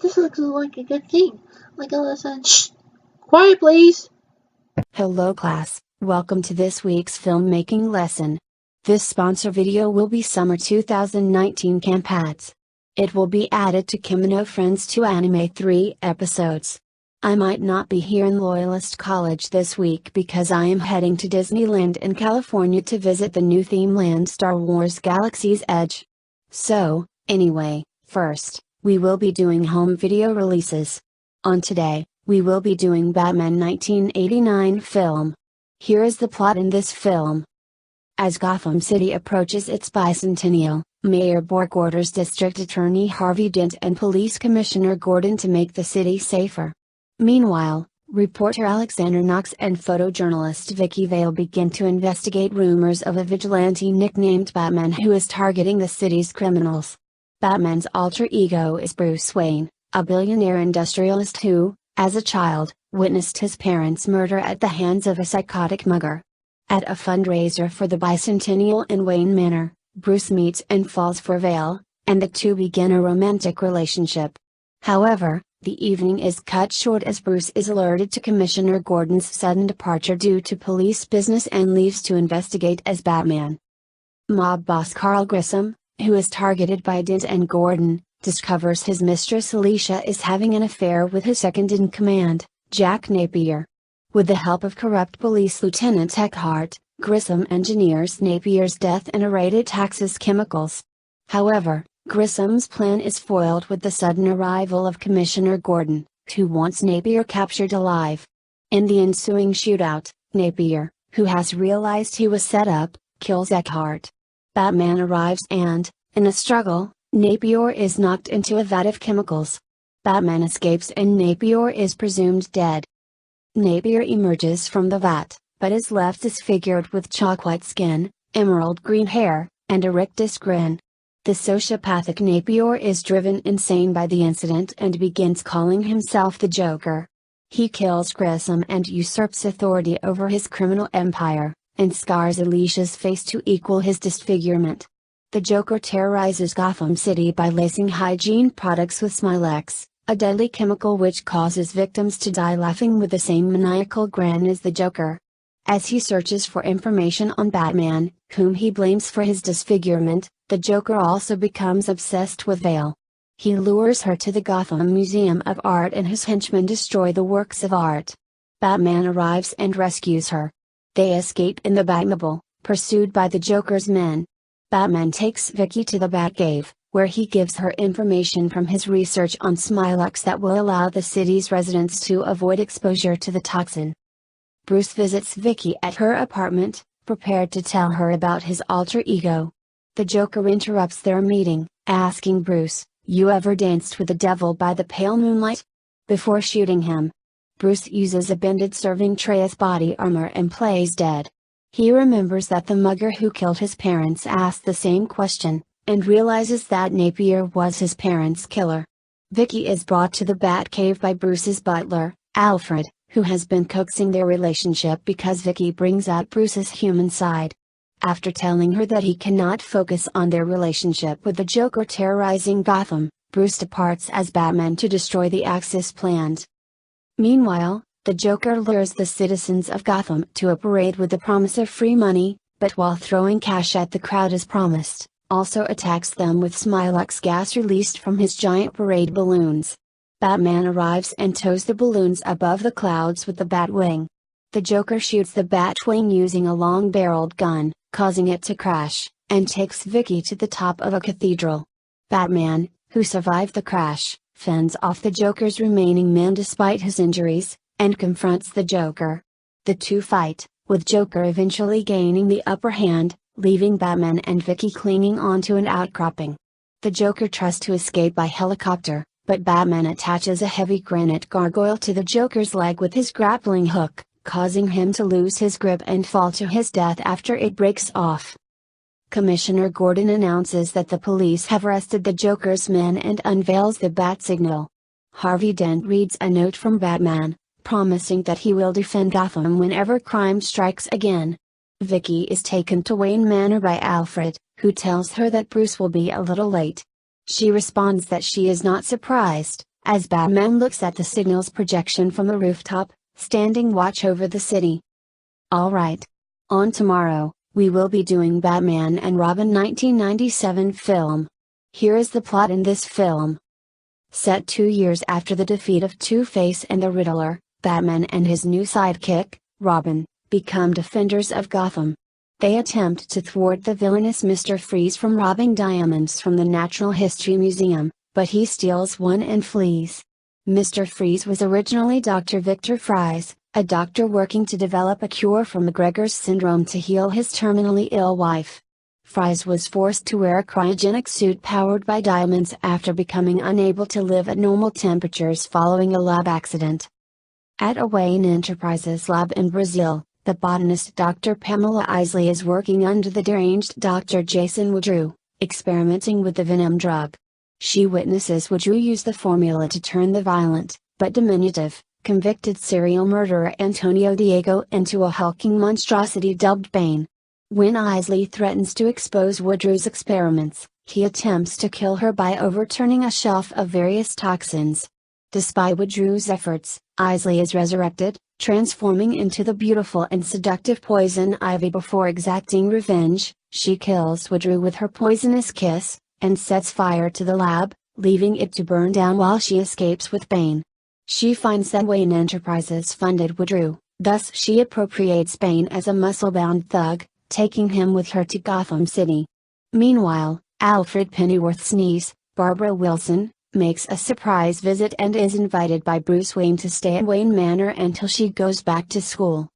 This looks like a good thing. Like a lesson. Shh! Quiet, please! Hello class, welcome to this week's filmmaking lesson. This sponsor video will be Summer 2019 Camp Ads. It will be added to Kimono Friends 2 Anime 3 episodes. I might not be here in Loyalist College this week because I am heading to Disneyland in California to visit the new theme land Star Wars Galaxy's Edge. So, anyway, first, we will be doing home video releases. On today, we will be doing Batman 1989 film. Here is the plot in this film. As Gotham City approaches its bicentennial, Mayor Bork orders District Attorney Harvey Dent and Police Commissioner Gordon to make the city safer. Meanwhile, reporter Alexander Knox and photojournalist Vicky Vale begin to investigate rumors of a vigilante nicknamed Batman who is targeting the city's criminals. Batman's alter ego is Bruce Wayne, a billionaire industrialist who, as a child, witnessed his parents' murder at the hands of a psychotic mugger. At a fundraiser for the bicentennial in Wayne Manor, Bruce meets and falls for Vale, and the two begin a romantic relationship. However, the evening is cut short as Bruce is alerted to Commissioner Gordon's sudden departure due to police business and leaves to investigate as Batman. Mob boss Carl Grissom, who is targeted by Dent and Gordon, discovers his mistress Alicia is having an affair with his second-in-command, Jack Napier. With the help of corrupt police Lieutenant Eckhart, Grissom engineers Napier's death and irradiated Tax's chemicals. However, Grissom's plan is foiled with the sudden arrival of Commissioner Gordon, who wants Napier captured alive. In the ensuing shootout, Napier, who has realized he was set up, kills Eckhart. Batman arrives and, in a struggle, Napier is knocked into a vat of chemicals. Batman escapes and Napier is presumed dead. Napier emerges from the vat, but is left disfigured with chalk-white skin, emerald green hair, and a rictus grin. The sociopathic Napier is driven insane by the incident and begins calling himself the Joker. He kills Grissom and usurps authority over his criminal empire, and scars Alicia's face to equal his disfigurement. The Joker terrorizes Gotham City by lacing hygiene products with Smilex, a deadly chemical which causes victims to die laughing with the same maniacal grin as the Joker. As he searches for information on Batman, whom he blames for his disfigurement, the Joker also becomes obsessed with Vale. He lures her to the Gotham Museum of Art and his henchmen destroy the works of art. Batman arrives and rescues her. They escape in the Batmobile, pursued by the Joker's men. Batman takes Vicky to the Batcave, where he gives her information from his research on Smilex that will allow the city's residents to avoid exposure to the toxin. Bruce visits Vicky at her apartment, prepared to tell her about his alter ego. The Joker interrupts their meeting, asking Bruce, "You ever danced with the devil by the pale moonlight?" Before shooting him, Bruce uses a bended serving tray as body armor and plays dead. He remembers that the mugger who killed his parents asked the same question, and realizes that Napier was his parents' killer. Vicky is brought to the Batcave by Bruce's butler, Alfred, who has been coaxing their relationship because Vicky brings out Bruce's human side. After telling her that he cannot focus on their relationship with the Joker terrorizing Gotham, Bruce departs as Batman to destroy the Axis plans. Meanwhile, the Joker lures the citizens of Gotham to a parade with the promise of free money, but while throwing cash at the crowd as promised, also attacks them with Smilex gas released from his giant parade balloons. Batman arrives and tows the balloons above the clouds with the Batwing. The Joker shoots the Batwing using a long-barreled gun, causing it to crash, and takes Vicky to the top of a cathedral. Batman, who survived the crash, fends off the Joker's remaining men despite his injuries, and confronts the Joker. The two fight, with Joker eventually gaining the upper hand, leaving Batman and Vicky clinging onto an outcropping. The Joker tries to escape by helicopter, but Batman attaches a heavy granite gargoyle to the Joker's leg with his grappling hook, causing him to lose his grip and fall to his death after it breaks off. Commissioner Gordon announces that the police have arrested the Joker's men and unveils the bat signal. Harvey Dent reads a note from Batman, promising that he will defend Gotham whenever crime strikes again. Vicky is taken to Wayne Manor by Alfred, who tells her that Bruce will be a little late. She responds that she is not surprised, as Batman looks at the signal's projection from the rooftop, standing watch over the city. Alright. On tomorrow, we will be doing Batman and Robin 1997 film. Here is the plot in this film. Set 2 years after the defeat of Two-Face and the Riddler, Batman and his new sidekick, Robin, become defenders of Gotham. They attempt to thwart the villainous Mr. Freeze from robbing diamonds from the Natural History Museum, but he steals one and flees. Mr. Freeze was originally Dr. Victor Fries, a doctor working to develop a cure for McGregor's syndrome to heal his terminally ill wife. Fries was forced to wear a cryogenic suit powered by diamonds after becoming unable to live at normal temperatures following a lab accident. At a Wayne Enterprises lab in Brazil, the botanist Dr. Pamela Isley is working under the deranged Dr. Jason Woodrue, experimenting with the venom drug. She witnesses Woodrue use the formula to turn the violent, but diminutive, convicted serial murderer Antonio Diego into a hulking monstrosity dubbed Bane. When Isley threatens to expose Woodrue's experiments, he attempts to kill her by overturning a shelf of various toxins. Despite Woodrue's efforts, Isley is resurrected, transforming into the beautiful and seductive Poison Ivy. Before exacting revenge, she kills Woodrue with her poisonous kiss, and sets fire to the lab, leaving it to burn down while she escapes with Bane. She finds that Wayne Enterprises funded Woodrue, thus she appropriates Bane as a muscle-bound thug, taking him with her to Gotham City. Meanwhile, Alfred Pennyworth's niece, Barbara Wilson, makes a surprise visit and is invited by Bruce Wayne to stay at Wayne Manor until she goes back to school.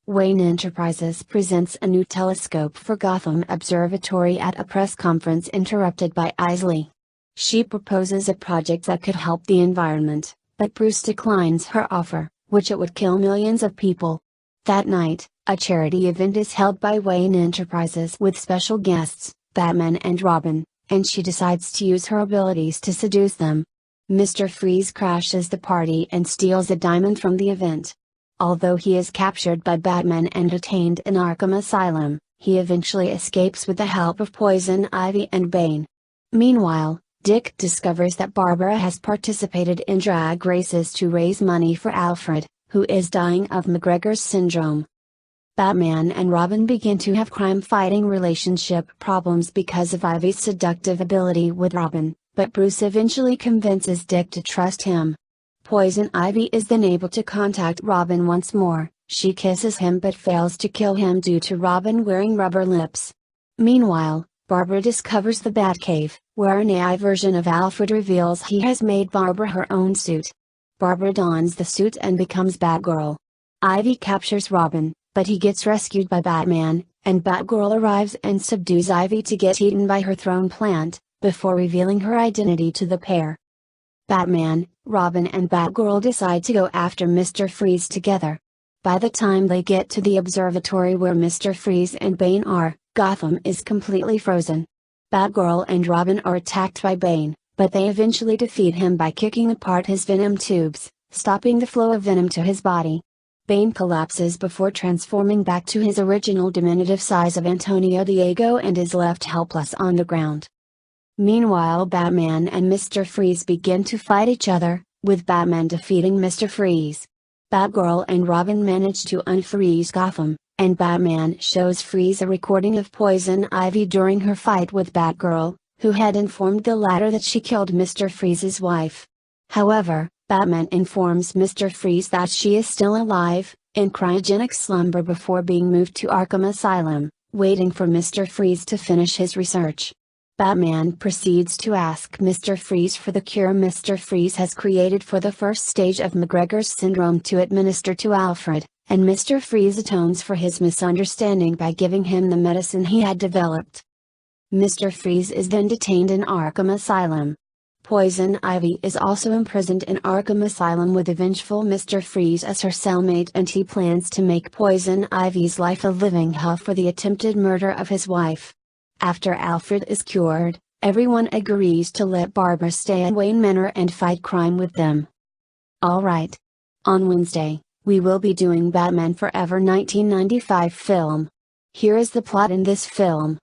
Wayne Enterprises presents a new telescope for Gotham Observatory at a press conference interrupted by Isley. She proposes a project that could help the environment, but Bruce declines her offer, which it would kill millions of people. That night, a charity event is held by Wayne Enterprises with special guests, Batman and Robin, and she decides to use her abilities to seduce them. Mr. Freeze crashes the party and steals a diamond from the event. Although he is captured by Batman and detained in Arkham Asylum, he eventually escapes with the help of Poison Ivy and Bane. Meanwhile, Dick discovers that Barbara has participated in drag races to raise money for Alfred, who is dying of McGregor's syndrome. Batman and Robin begin to have crime-fighting relationship problems because of Ivy's seductive ability with Robin, but Bruce eventually convinces Dick to trust him. Poison Ivy is then able to contact Robin once more. She kisses him but fails to kill him due to Robin wearing rubber lips. Meanwhile, Barbara discovers the Batcave, where an AI version of Alfred reveals he has made Barbara her own suit. Barbara dons the suit and becomes Batgirl. Ivy captures Robin, but he gets rescued by Batman, and Batgirl arrives and subdues Ivy to get eaten by her throne plant, before revealing her identity to the pair. Batman, Robin and Batgirl decide to go after Mr. Freeze together. By the time they get to the observatory where Mr. Freeze and Bane are, Gotham is completely frozen. Batgirl and Robin are attacked by Bane, but they eventually defeat him by kicking apart his venom tubes, stopping the flow of venom to his body. Bane collapses before transforming back to his original diminutive size of Antonio Diego and is left helpless on the ground. Meanwhile, Batman and Mr. Freeze begin to fight each other, with Batman defeating Mr. Freeze. Batgirl and Robin manage to unfreeze Gotham, and Batman shows Freeze a recording of Poison Ivy during her fight with Batgirl, who had informed the latter that she killed Mr. Freeze's wife. However, Batman informs Mr. Freeze that she is still alive, in cryogenic slumber before being moved to Arkham Asylum, waiting for Mr. Freeze to finish his research. Batman proceeds to ask Mr. Freeze for the cure Mr. Freeze has created for the first stage of McGregor's syndrome to administer to Alfred, and Mr. Freeze atones for his misunderstanding by giving him the medicine he had developed. Mr. Freeze is then detained in Arkham Asylum. Poison Ivy is also imprisoned in Arkham Asylum with a vengeful Mr. Freeze as her cellmate, and he plans to make Poison Ivy's life a living hell for the attempted murder of his wife. After Alfred is cured, everyone agrees to let Barbara stay at Wayne Manor and fight crime with them. Alright. On Wednesday, we will be doing Batman Forever 1995 film. Here is the plot in this film.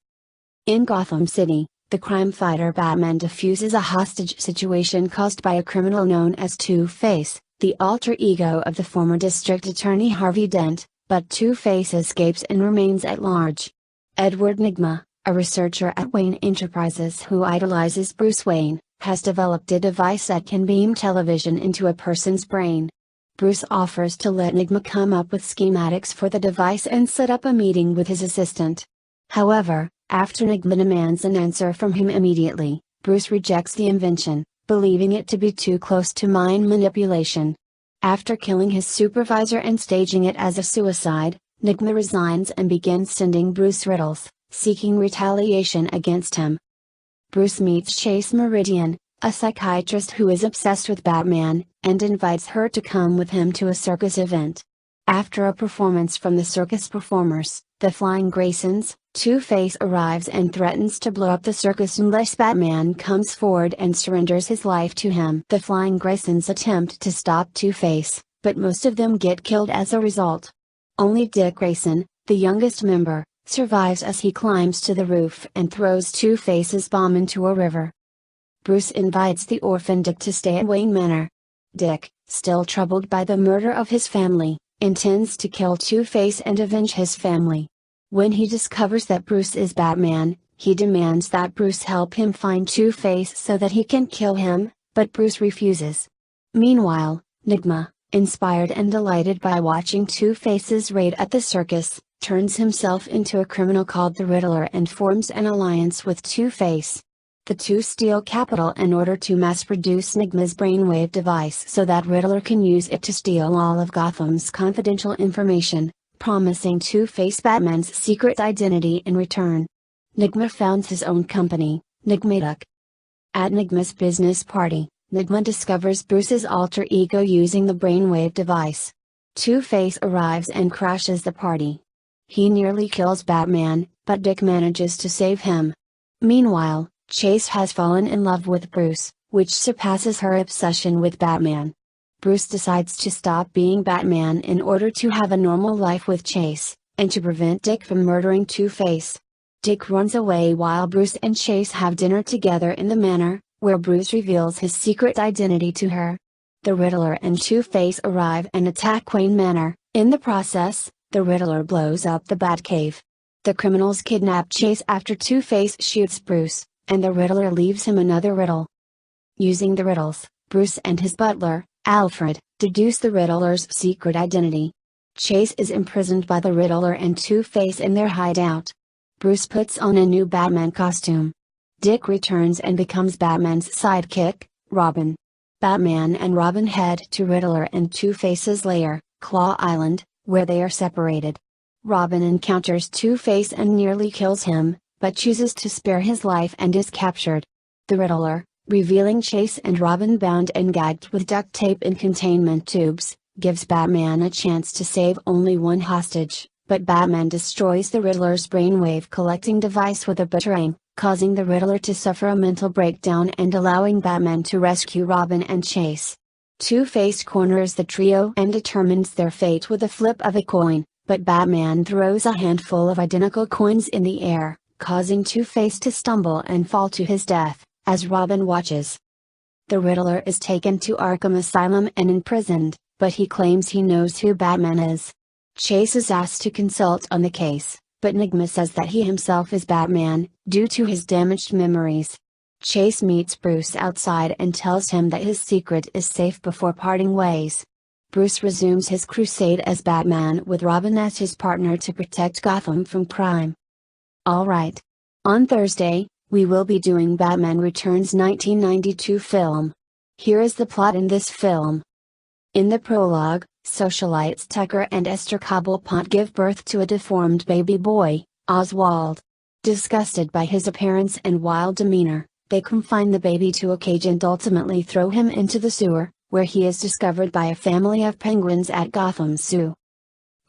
In Gotham City, The crime fighter Batman diffuses a hostage situation caused by a criminal known as Two-Face, the alter ego of the former District Attorney Harvey Dent, but Two-Face escapes and remains at large. Edward Nygma, a researcher at Wayne Enterprises who idolizes Bruce Wayne, has developed a device that can beam television into a person's brain. Bruce offers to let Nygma come up with schematics for the device and set up a meeting with his assistant. However, after Nygma demands an answer from him immediately, Bruce rejects the invention, believing it to be too close to mind manipulation. After killing his supervisor and staging it as a suicide, Nygma resigns and begins sending Bruce riddles, seeking retaliation against him. Bruce meets Chase Meridian, a psychiatrist who is obsessed with Batman, and invites her to come with him to a circus event. After a performance from the circus performers, the Flying Graysons, Two-Face arrives and threatens to blow up the circus unless Batman comes forward and surrenders his life to him. The Flying Graysons attempt to stop Two-Face, but most of them get killed as a result. Only Dick Grayson, the youngest member, survives as he climbs to the roof and throws Two-Face's bomb into a river. Bruce invites the orphan Dick to stay at Wayne Manor. Dick, still troubled by the murder of his family, intends to kill Two-Face and avenge his family. When he discovers that Bruce is Batman, he demands that Bruce help him find Two-Face so that he can kill him, but Bruce refuses. Meanwhile, Nygma, inspired and delighted by watching Two-Face's raid at the circus, turns himself into a criminal called the Riddler and forms an alliance with Two-Face. The two steal capital in order to mass-produce Nygma's brainwave device so that Riddler can use it to steal all of Gotham's confidential information, promising Two-Face Batman's secret identity in return. Nygma founds his own company, Nygmatic. At Nygma's business party, Nygma discovers Bruce's alter ego using the brainwave device. Two-Face arrives and crashes the party. He nearly kills Batman, but Dick manages to save him. Meanwhile, Chase has fallen in love with Bruce, which surpasses her obsession with Batman. Bruce decides to stop being Batman in order to have a normal life with Chase, and to prevent Dick from murdering Two-Face. Dick runs away while Bruce and Chase have dinner together in the manor, where Bruce reveals his secret identity to her. The Riddler and Two-Face arrive and attack Wayne Manor. In the process, the Riddler blows up the Batcave. The criminals kidnap Chase after Two-Face shoots Bruce, and the Riddler leaves him another riddle. Using the riddles, Bruce and his butler, Alfred, deduce the Riddler's secret identity. Chase is imprisoned by the Riddler and Two-Face in their hideout. Bruce puts on a new Batman costume. Dick returns and becomes Batman's sidekick, Robin. Batman and Robin head to Riddler and Two-Face's lair, Claw Island, where they are separated. Robin encounters Two-Face and nearly kills him, but chooses to spare his life and is captured. The Riddler, revealing Chase and Robin bound and gagged with duct tape and containment tubes, gives Batman a chance to save only one hostage, but Batman destroys the Riddler's brainwave collecting device with a batarang, causing the Riddler to suffer a mental breakdown and allowing Batman to rescue Robin and Chase. Two-Face corners the trio and determines their fate with a flip of a coin, but Batman throws a handful of identical coins in the air, causing Two-Face to stumble and fall to his death, as Robin watches. The Riddler is taken to Arkham Asylum and imprisoned, but he claims he knows who Batman is. Chase is asked to consult on the case, but Nygma says that he himself is Batman, due to his damaged memories. Chase meets Bruce outside and tells him that his secret is safe before parting ways. Bruce resumes his crusade as Batman with Robin as his partner to protect Gotham from crime. Alright. On Thursday, we will be doing Batman Returns 1992 film. Here is the plot in this film. In the prologue, socialites Tucker and Esther Cobblepot give birth to a deformed baby boy, Oswald. Disgusted by his appearance and wild demeanor, they confine the baby to a cage and ultimately throw him into the sewer, where he is discovered by a family of penguins at Gotham Zoo.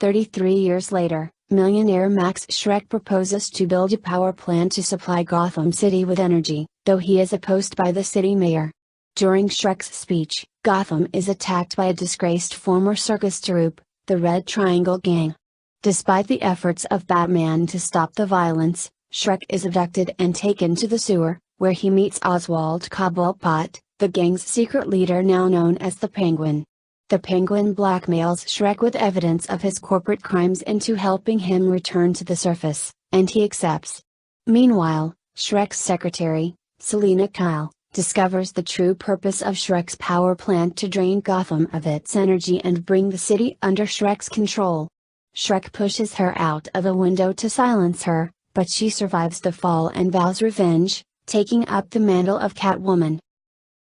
33 years later, millionaire Max Schreck proposes to build a power plant to supply Gotham City with energy, though he is opposed by the city mayor. During Schreck's speech, Gotham is attacked by a disgraced former circus troupe, the Red Triangle Gang. Despite the efforts of Batman to stop the violence, Shrek is abducted and taken to the sewer, where he meets Oswald Cobblepot, the gang's secret leader now known as the Penguin. The Penguin blackmails Shrek with evidence of his corporate crimes into helping him return to the surface, and he accepts. Meanwhile, Shrek's secretary, Selina Kyle, discovers the true purpose of Shrek's power plant to drain Gotham of its energy and bring the city under Shrek's control. Shrek pushes her out of a window to silence her, but she survives the fall and vows revenge, taking up the mantle of Catwoman.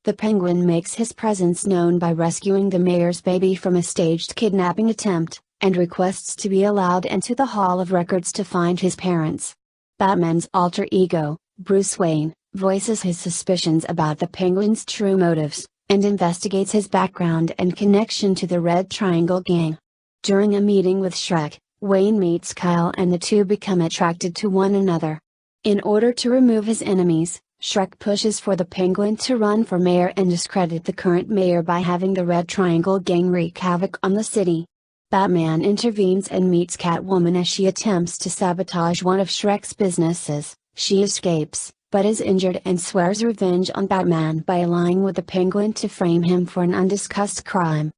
The Penguin makes his presence known by rescuing the mayor's baby from a staged kidnapping attempt, and requests to be allowed into the Hall of Records to find his parents. Batman's alter ego, Bruce Wayne, voices his suspicions about the Penguin's true motives, and investigates his background and connection to the Red Triangle Gang. During a meeting with Shrek, Wayne meets Kyle and the two become attracted to one another. In order to remove his enemies, Shrek pushes for the Penguin to run for mayor and discredit the current mayor by having the Red Triangle Gang wreak havoc on the city. Batman intervenes and meets Catwoman as she attempts to sabotage one of Shrek's businesses. She escapes, but is injured and swears revenge on Batman by allying with the Penguin to frame him for an undiscussed crime.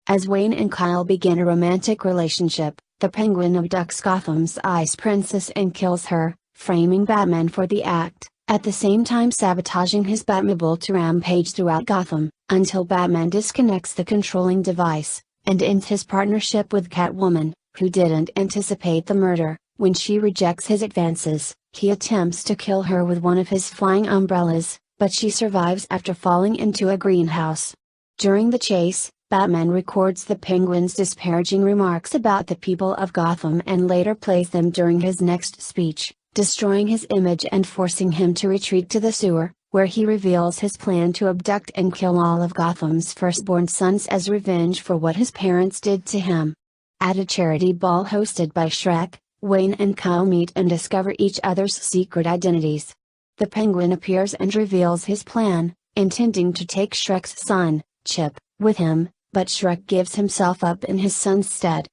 As Wayne and Kyle begin a romantic relationship, the Penguin abducts Gotham's Ice Princess and kills her, framing Batman for the act, at the same time sabotaging his Batmobile to rampage throughout Gotham, until Batman disconnects the controlling device, and ends his partnership with Catwoman, who didn't anticipate the murder. When she rejects his advances, he attempts to kill her with one of his flying umbrellas, but she survives after falling into a greenhouse. During the chase, Batman records the Penguin's disparaging remarks about the people of Gotham and later plays them during his next speech, destroying his image and forcing him to retreat to the sewer, where he reveals his plan to abduct and kill all of Gotham's firstborn sons as revenge for what his parents did to him. At a charity ball hosted by Shrek, Wayne and Kyle meet and discover each other's secret identities. The Penguin appears and reveals his plan, intending to take Shrek's son, Chip, with him, but Shrek gives himself up in his son's stead.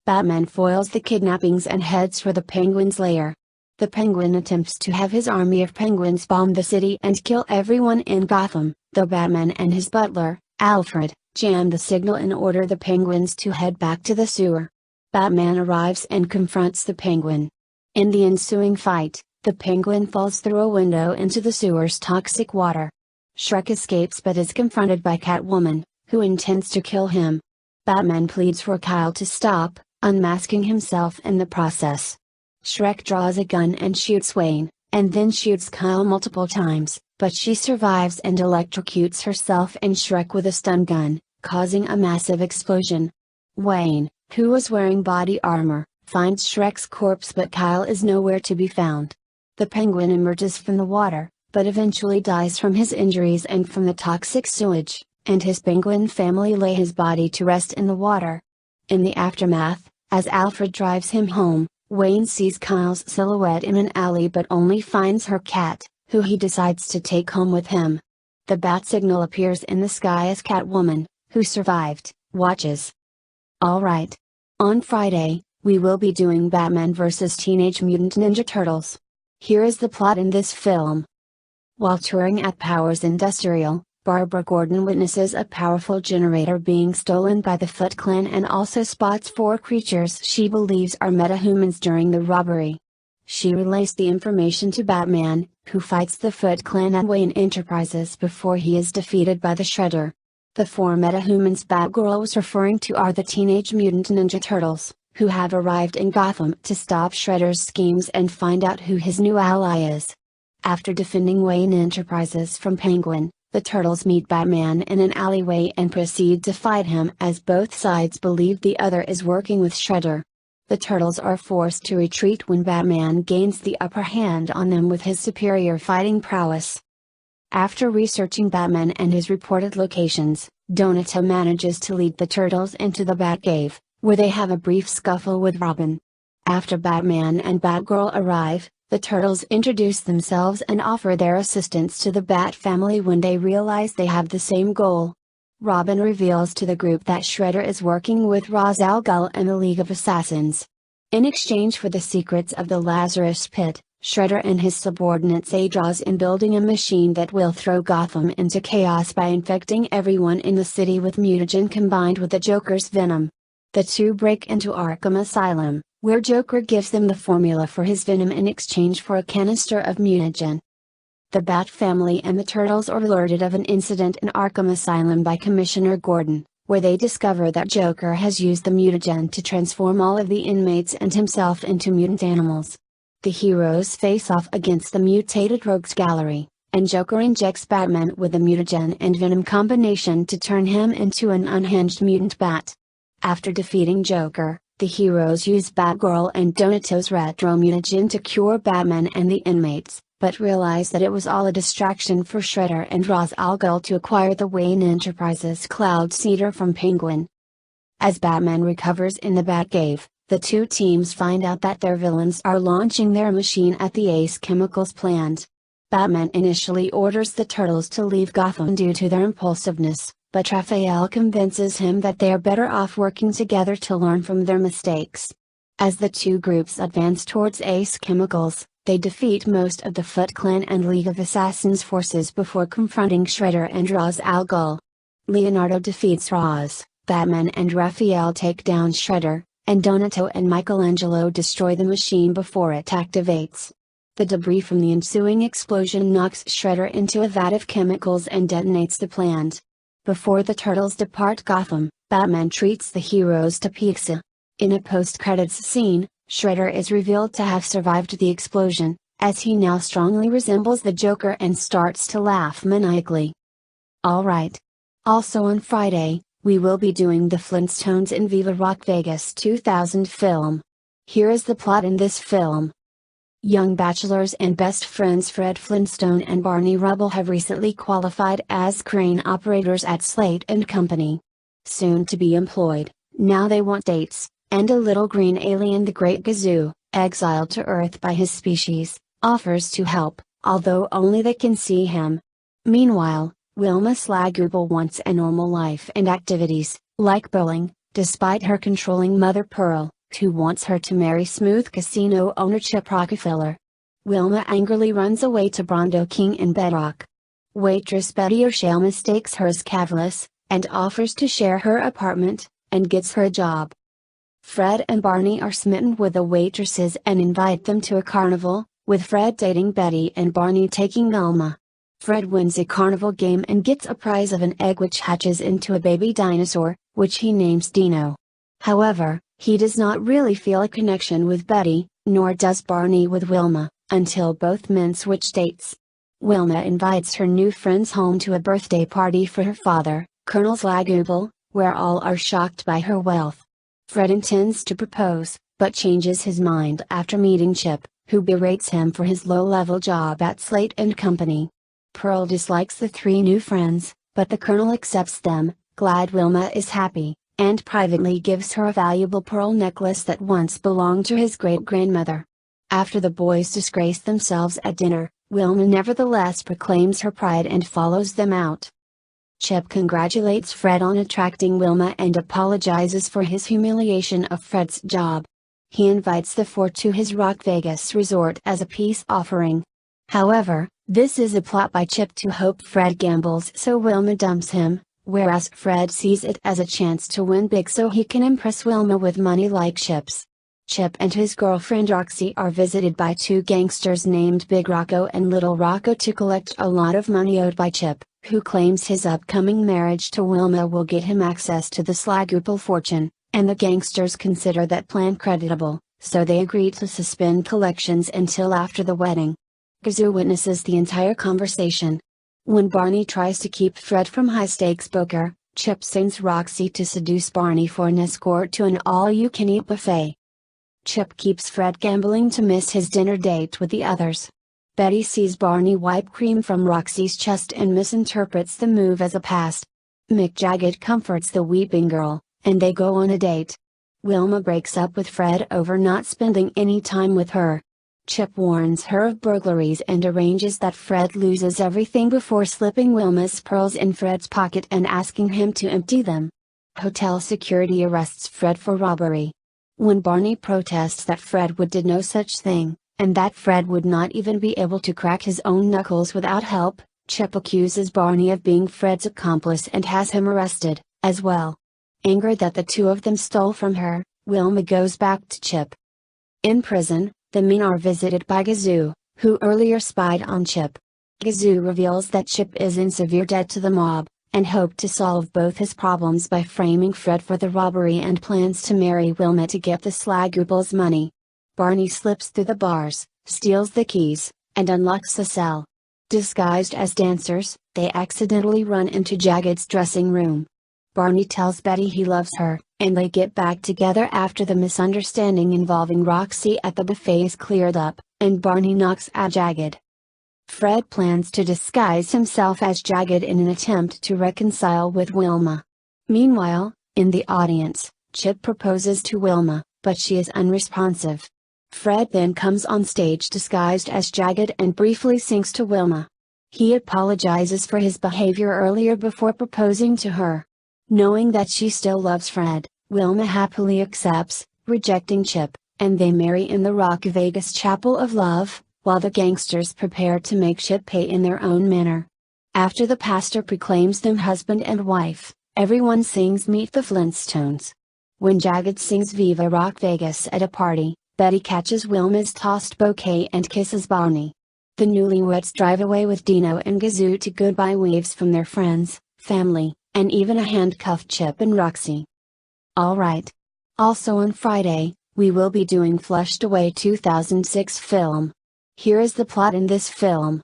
Batman foils the kidnappings and heads for the Penguin's lair. The Penguin attempts to have his army of penguins bomb the city and kill everyone in Gotham, though Batman and his butler, Alfred, jam the signal and order the penguins to head back to the sewer. Batman arrives and confronts the Penguin. In the ensuing fight, the Penguin falls through a window into the sewer's toxic water. Shrek escapes but is confronted by Catwoman, who intends to kill him. Batman pleads for Kyle to stop, unmasking himself in the process. Shrek draws a gun and shoots Wayne, and then shoots Kyle multiple times, but she survives and electrocutes herself and Shrek with a stun gun, causing a massive explosion. Wayne, who was wearing body armor, finds Shrek's corpse but Kyle is nowhere to be found. The Penguin emerges from the water, but eventually dies from his injuries and from the toxic sewage, and his penguin family lay his body to rest in the water. In the aftermath, as Alfred drives him home, Wayne sees Kyle's silhouette in an alley but only finds her cat, who he decides to take home with him. The bat signal appears in the sky as Catwoman, who survived, watches. Alright. On Friday, we will be doing Batman vs Teenage Mutant Ninja Turtles. Here is the plot in this film. While touring at Powers Industrial, Barbara Gordon witnesses a powerful generator being stolen by the Foot Clan and also spots 4 creatures she believes are metahumans during the robbery. She relays the information to Batman, who fights the Foot Clan at Wayne Enterprises before he is defeated by the Shredder. The 4 metahumans Batgirl was referring to are the Teenage Mutant Ninja Turtles, who have arrived in Gotham to stop Shredder's schemes and find out who his new ally is. After defending Wayne Enterprises from Penguin, the Turtles meet Batman in an alleyway and proceed to fight him as both sides believe the other is working with Shredder. The Turtles are forced to retreat when Batman gains the upper hand on them with his superior fighting prowess. After researching Batman and his reported locations, Donatello manages to lead the Turtles into the Batcave, where they have a brief scuffle with Robin. After Batman and Batgirl arrive, the Turtles introduce themselves and offer their assistance to the Bat family when they realize they have the same goal. Robin reveals to the group that Shredder is working with Ra's al Ghul and the League of Assassins. In exchange for the secrets of the Lazarus Pit, Shredder and his subordinates aid Roz in building a machine that will throw Gotham into chaos by infecting everyone in the city with mutagen combined with the Joker's venom. The two break into Arkham Asylum, where Joker gives them the formula for his venom in exchange for a canister of mutagen. The Bat family and the Turtles are alerted of an incident in Arkham Asylum by Commissioner Gordon, where they discover that Joker has used the mutagen to transform all of the inmates and himself into mutant animals. The heroes face off against the mutated Rogues Gallery, and Joker injects Batman with the mutagen and venom combination to turn him into an unhinged mutant bat. After defeating Joker, the heroes use Batgirl and Donato's retro mutagen to cure Batman and the inmates, but realize that it was all a distraction for Shredder and Ra's al Ghul to acquire the Wayne Enterprises Cloud Seeder from Penguin. As Batman recovers in the Batcave, the two teams find out that their villains are launching their machine at the Ace Chemicals plant. Batman initially orders the Turtles to leave Gotham due to their impulsiveness, but Raphael convinces him that they are better off working together to learn from their mistakes. As the two groups advance towards Ace Chemicals, they defeat most of the Foot Clan and League of Assassins forces before confronting Shredder and Ra's al Ghul. Leonardo defeats Ra's, Batman and Raphael take down Shredder, and Donato and Michelangelo destroy the machine before it activates. The debris from the ensuing explosion knocks Shredder into a vat of chemicals and detonates the plant. Before the Turtles depart Gotham, Batman treats the heroes to pizza. In a post-credits scene, Shredder is revealed to have survived the explosion, as he now strongly resembles the Joker and starts to laugh maniacally. Alright. Also on Friday, we will be doing the Flintstones in Viva Rock Vegas 2000 film. Here is the plot in this film. Young bachelors and best friends Fred Flintstone and Barney Rubble have recently qualified as crane operators at Slate & Company. Soon to be employed, now they want dates, and a little green alien, the Great Gazoo, exiled to Earth by his species, offers to help, although only they can see him. Meanwhile, Wilma Slagooble wants a normal life and activities, like bowling, despite her controlling mother Pearl, who wants her to marry smooth casino owner Chip Rockefeller. Wilma angrily runs away to Brondo King in Bedrock. Waitress Betty O'Shea mistakes her as Cavalis, and offers to share her apartment, and gets her a job. Fred and Barney are smitten with the waitresses and invite them to a carnival, with Fred dating Betty and Barney taking Velma. Fred wins a carnival game and gets a prize of an egg which hatches into a baby dinosaur, which he names Dino. However, he does not really feel a connection with Betty, nor does Barney with Wilma, until both men switch dates. Wilma invites her new friends home to a birthday party for her father, Colonel Slagooble, where all are shocked by her wealth. Fred intends to propose, but changes his mind after meeting Chip, who berates him for his low-level job at Slate & Company. Pearl dislikes the three new friends, but the Colonel accepts them, glad Wilma is happy, and privately gives her a valuable pearl necklace that once belonged to his great-grandmother. After the boys disgrace themselves at dinner, Wilma nevertheless proclaims her pride and follows them out. Chip congratulates Fred on attracting Wilma and apologizes for his humiliation of Fred's job. He invites the four to his Rock Vegas resort as a peace offering. However, this is a plot by Chip to hope Fred gambles so Wilma dumps him, whereas Fred sees it as a chance to win big so he can impress Wilma with money like Chip's. Chip and his girlfriend Roxy are visited by two gangsters named Big Rocco and Little Rocco to collect a lot of money owed by Chip, who claims his upcoming marriage to Wilma will get him access to the Slagooble fortune, and the gangsters consider that plan creditable, so they agree to suspend collections until after the wedding. Gazoo witnesses the entire conversation. When Barney tries to keep Fred from high-stakes poker, Chip sends Roxy to seduce Barney for an escort to an all-you-can-eat buffet. Chip keeps Fred gambling to miss his dinner date with the others. Betty sees Barney wipe cream from Roxy's chest and misinterprets the move as a pass. Mick Jagger comforts the weeping girl, and they go on a date. Wilma breaks up with Fred over not spending any time with her. Chip warns her of burglaries and arranges that Fred loses everything before slipping Wilma's pearls in Fred's pocket and asking him to empty them. Hotel security arrests Fred for robbery. When Barney protests that Fred would did no such thing, and that Fred would not even be able to crack his own knuckles without help. Chip accuses Barney of being Fred's accomplice and has him arrested, as well. Angered that the two of them stole from her, Wilma goes back to Chip. In prison, the men are visited by Gazoo, who earlier spied on Chip. Gazoo reveals that Chip is in severe debt to the mob, and hoped to solve both his problems by framing Fred for the robbery and plans to marry Wilma to get the Slagoobles money. Barney slips through the bars, steals the keys, and unlocks the cell. Disguised as dancers, they accidentally run into Jagged's dressing room. Barney tells Betty he loves her, and they get back together after the misunderstanding involving Roxy at the buffet is cleared up, and Barney knocks at Jagged. Fred plans to disguise himself as Jagged in an attempt to reconcile with Wilma. Meanwhile, in the audience, Chip proposes to Wilma, but she is unresponsive. Fred then comes on stage disguised as Jagged and briefly sings to Wilma. He apologizes for his behavior earlier before proposing to her. Knowing that she still loves Fred, Wilma happily accepts, rejecting Chip, and they marry in the Rock Vegas Chapel of Love, while the gangsters prepare to make Chip pay in their own manner. After the pastor proclaims them husband and wife, everyone sings Meet the Flintstones. When Jagged sings Viva Rock Vegas at a party, Betty catches Wilma's tossed bouquet and kisses Barney. The newlyweds drive away with Dino and Gazoo to goodbye waves from their friends, family, and even a handcuffed Chip and Roxy. Alright. Also on Friday, we will be doing Flushed Away 2006 film. Here is the plot in this film.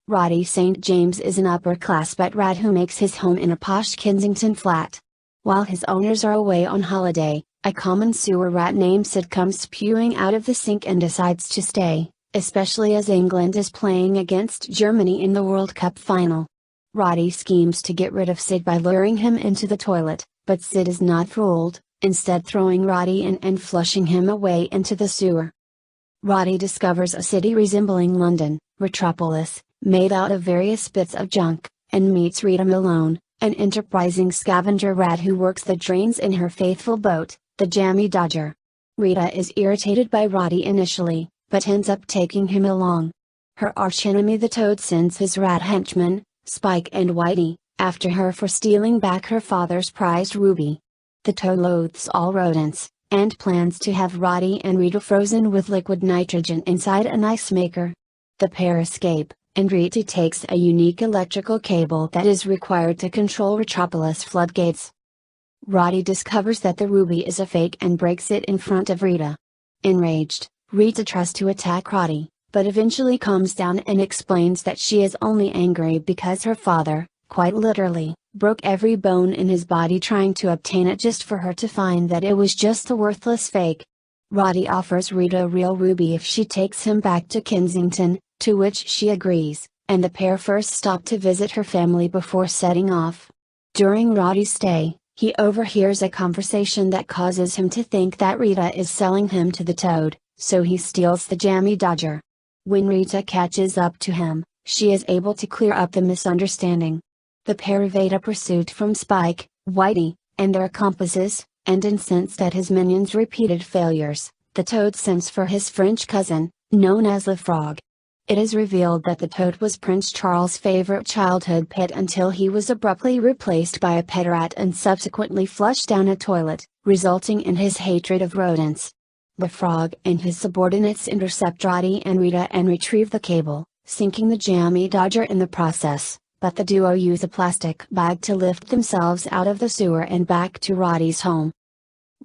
Roddy St. James is an upper-class pet rat who makes his home in a posh Kensington flat. While his owners are away on holiday, a common sewer rat named Sid comes spewing out of the sink and decides to stay, especially as England is playing against Germany in the World Cup final. Roddy schemes to get rid of Sid by luring him into the toilet, but Sid is not fooled, instead throwing Roddy in and flushing him away into the sewer. Roddy discovers a city resembling London, Retropolis, made out of various bits of junk, and meets Rita Malone, an enterprising scavenger rat who works the drains in her faithful boat, the Jammy Dodger. Rita is irritated by Roddy initially, but ends up taking him along. Her archenemy the Toad sends his rat henchmen, Spike and Whitey, after her for stealing back her father's prized ruby. The Toad loathes all rodents, and plans to have Roddy and Rita frozen with liquid nitrogen inside an ice maker. The pair escape, and Rita takes a unique electrical cable that is required to control Retropolis floodgates. Roddy discovers that the ruby is a fake and breaks it in front of Rita. Enraged, Rita tries to attack Roddy, but eventually calms down and explains that she is only angry because her father, quite literally, broke every bone in his body trying to obtain it just for her to find that it was just a worthless fake. Roddy offers Rita a real ruby if she takes him back to Kensington, to which she agrees, and the pair first stop to visit her family before setting off. During Roddy's stay, he overhears a conversation that causes him to think that Rita is selling him to the Toad, so he steals the Jammy Dodger. When Rita catches up to him, she is able to clear up the misunderstanding. The pair evade a pursuit from Spike, Whitey, and their accomplices, and incensed at his minions' repeated failures, the Toad sends for his French cousin, known as Le Frog. It is revealed that the Toad was Prince Charles' favorite childhood pet until he was abruptly replaced by a pet rat and subsequently flushed down a toilet, resulting in his hatred of rodents. The Frog and his subordinates intercept Roddy and Rita and retrieve the cable, sinking the Jammy Dodger in the process, but the duo use a plastic bag to lift themselves out of the sewer and back to Roddy's home.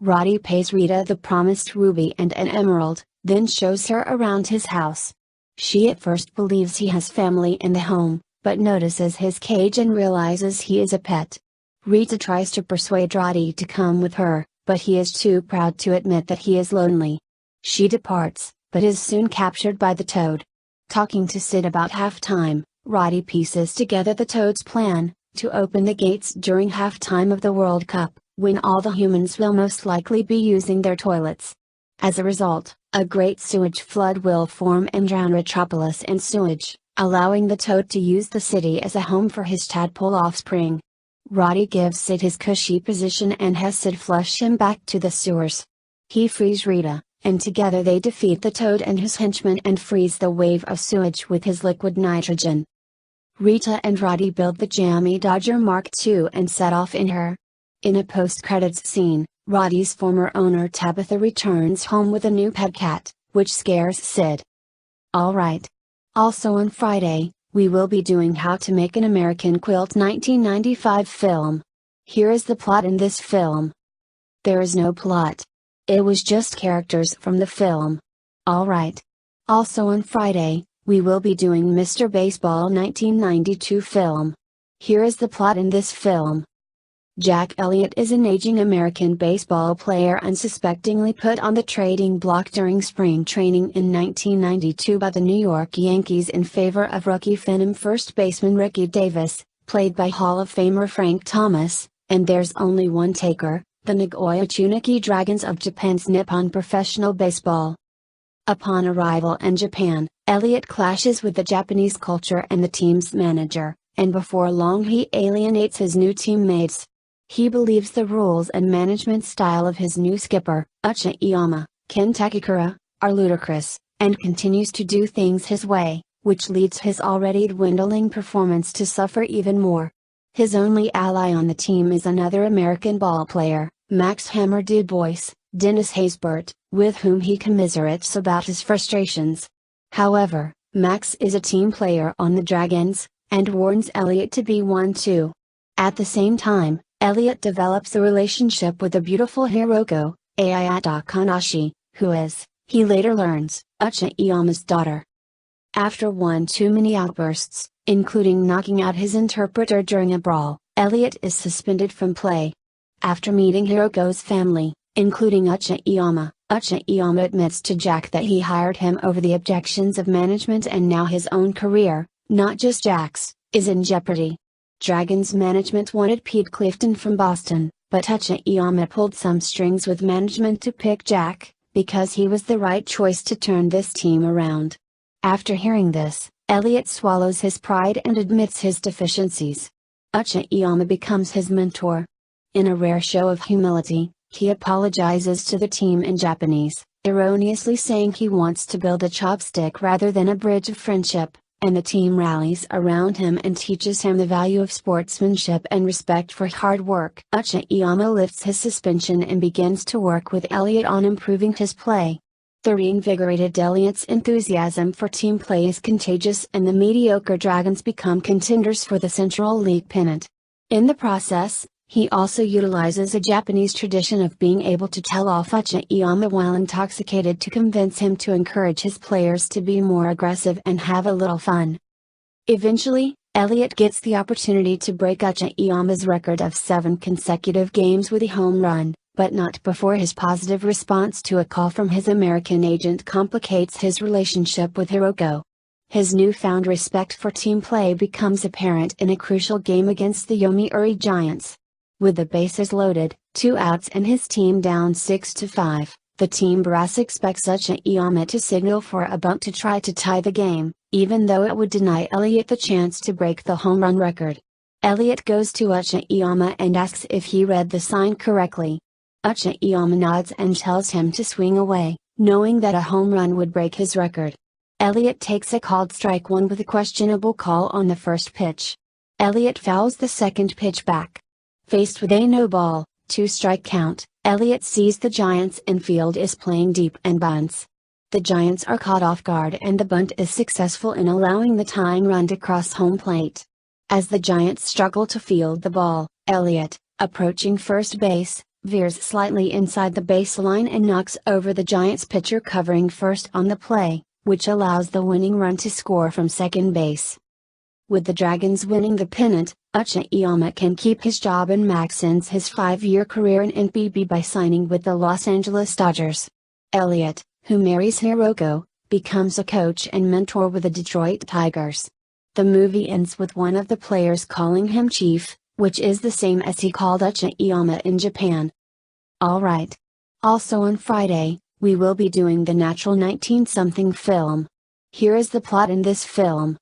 Roddy pays Rita the promised ruby and an emerald, then shows her around his house. She at first believes he has family in the home, but notices his cage and realizes he is a pet. Rita tries to persuade Roddy to come with her, but he is too proud to admit that he is lonely. She departs, but is soon captured by the Toad. Talking to Sid about halftime, Roddy pieces together the Toad's plan, to open the gates during halftime of the World Cup, when all the humans will most likely be using their toilets. As a result, a great sewage flood will form and drown Retropolis in sewage, allowing the Toad to use the city as a home for his tadpole offspring. Roddy gives Sid his cushy position and has Sid flush him back to the sewers. He frees Rita, and together they defeat the Toad and his henchmen and freeze the wave of sewage with his liquid nitrogen. Rita and Roddy build the Jammy Dodger Mark II and set off in her. In a post-credits scene, Roddy's former owner Tabitha returns home with a new pet cat, which scares Sid. Alright. Also on Friday, we will be doing How to Make an American Quilt 1995 film. Here is the plot in this film. There is no plot. It was just characters from the film. Alright. Also on Friday, we will be doing Mr. Baseball 1992 film. Here is the plot in this film. Jack Elliott is an aging American baseball player unsuspectingly put on the trading block during spring training in 1992 by the New York Yankees in favor of rookie Phenom first baseman Ricky Davis, played by Hall of Famer Frank Thomas, and there's only one taker, the Nagoya Chuniki Dragons of Japan's Nippon Professional Baseball. Upon arrival in Japan, Elliott clashes with the Japanese culture and the team's manager, and before long he alienates his new teammates. He believes the rules and management style of his new skipper, Ucha Iyama, Ken Takakura, are ludicrous, and continues to do things his way, which leads his already dwindling performance to suffer even more. His only ally on the team is another American ballplayer, Max Hammer Du Bois, Dennis Haysbert, with whom he commiserates about his frustrations. However, Max is a team player on the Dragons, and warns Elliott to be one too. At the same time, Elliott develops a relationship with the beautiful Hiroko, Ayata Kanashi, who is, he later learns, Ucha Iyama's daughter. After one too many outbursts, including knocking out his interpreter during a brawl, Elliott is suspended from play. After meeting Hiroko's family, including Ucha Iyama admits to Jack that he hired him over the objections of management and now his own career, not just Jack's, is in jeopardy. Dragons management wanted Pete Clifton from Boston, but Ucha Iyama pulled some strings with management to pick Jack, because he was the right choice to turn this team around. After hearing this, Elliott swallows his pride and admits his deficiencies. Ucha Iyama becomes his mentor. In a rare show of humility, he apologizes to the team in Japanese, erroneously saying he wants to build a chopstick rather than a bridge of friendship, and the team rallies around him and teaches him the value of sportsmanship and respect for hard work. Ucha Iyama lifts his suspension and begins to work with Elliott on improving his play. The reinvigorated Elliott's enthusiasm for team play is contagious and the mediocre Dragons become contenders for the Central League pennant. In the process, he also utilizes a Japanese tradition of being able to tell off Ucha Iyama while intoxicated to convince him to encourage his players to be more aggressive and have a little fun. Eventually, Elliott gets the opportunity to break Ucha Iyama's record of 7 consecutive games with a home run, but not before his positive response to a call from his American agent complicates his relationship with Hiroko. His newfound respect for team play becomes apparent in a crucial game against the Yomiuri Giants. With the bases loaded, 2 outs and his team down 6-5, the team brass expects Ucha Iyama to signal for a bunt to try to tie the game, even though it would deny Elliott the chance to break the home run record. Elliott goes to Ucha Iyama and asks if he read the sign correctly. Ucha Iyama nods and tells him to swing away, knowing that a home run would break his record. Elliott takes a called strike one with a questionable call on the first pitch. Elliott fouls the second pitch back. Faced with a no-ball, 2-strike count, Elliott sees the Giants' infield is playing deep and bunts. The Giants are caught off guard and the bunt is successful in allowing the tying run to cross home plate. As the Giants struggle to field the ball, Elliott, approaching first base, veers slightly inside the baseline and knocks over the Giants pitcher covering first on the play, which allows the winning run to score from second base. With the Dragons winning the pennant, Ucha Iyama can keep his job and Max ends his 5-year career in NPB by signing with the Los Angeles Dodgers. Elliott, who marries Hiroko, becomes a coach and mentor with the Detroit Tigers. The movie ends with one of the players calling him Chief, which is the same as he called Ucha Iyama in Japan. Alright. Also on Friday, we will be doing the Natural 19-something film. Here is the plot in this film.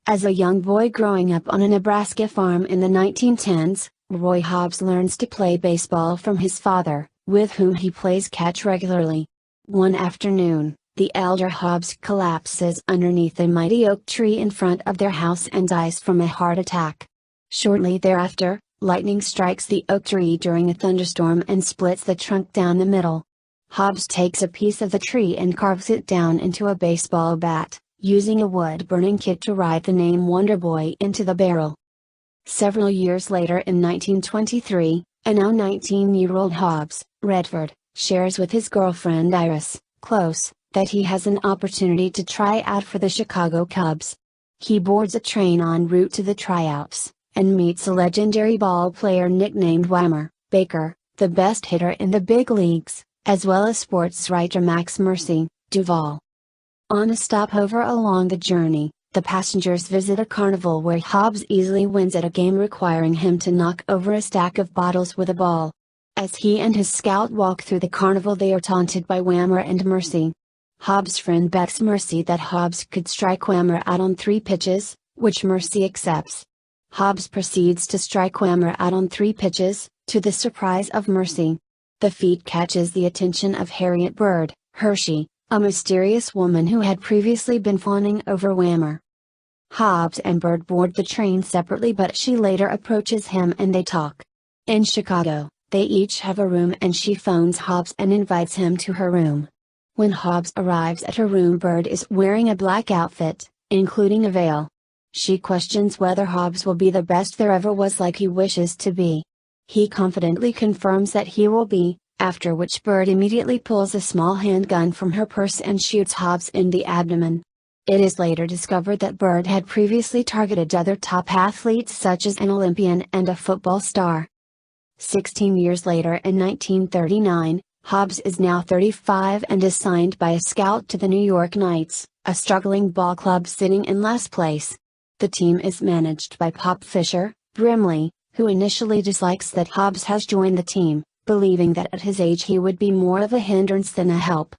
As a young boy growing up on a Nebraska farm in the 1910s, Roy Hobbs learns to play baseball from his father, with whom he plays catch regularly. One afternoon, the elder Hobbs collapses underneath a mighty oak tree in front of their house and dies from a heart attack. Shortly thereafter, lightning strikes the oak tree during a thunderstorm and splits the trunk down the middle. Hobbs takes a piece of the tree and carves it down into a baseball bat, using a wood-burning kit to write the name Wonder Boy into the barrel. Several years later in 1923, a now 19-year-old Hobbs, Redford, shares with his girlfriend Iris, Close, that he has an opportunity to try out for the Chicago Cubs. He boards a train en route to the tryouts, and meets a legendary ball player nicknamed Whammer Baker, the best hitter in the big leagues, as well as sports writer Max Mercy, Duval. On a stopover along the journey, the passengers visit a carnival where Hobbs easily wins at a game requiring him to knock over a stack of bottles with a ball. As he and his scout walk through the carnival, they are taunted by Whammer and Mercy. Hobbs' friend begs Mercy that Hobbs could strike Whammer out on 3 pitches, which Mercy accepts. Hobbs proceeds to strike Whammer out on 3 pitches, to the surprise of Mercy. The feat catches the attention of Harriet Bird, Hershey, a mysterious woman who had previously been fawning over Whammer. Hobbs and Bird board the train separately, but she later approaches him and they talk. In Chicago, they each have a room and she phones Hobbs and invites him to her room. When Hobbs arrives at her room, Bird is wearing a black outfit, including a veil. She questions whether Hobbs will be the best there ever was like he wishes to be. He confidently confirms that he will be, after which Bird immediately pulls a small handgun from her purse and shoots Hobbs in the abdomen. It is later discovered that Bird had previously targeted other top athletes such as an Olympian and a football star. 16 years later in 1939, Hobbs is now 35 and is signed by a scout to the New York Knights, a struggling ball club sitting in last place. The team is managed by Pop Fisher, Brimley, who initially dislikes that Hobbs has joined the team, believing that at his age he would be more of a hindrance than a help.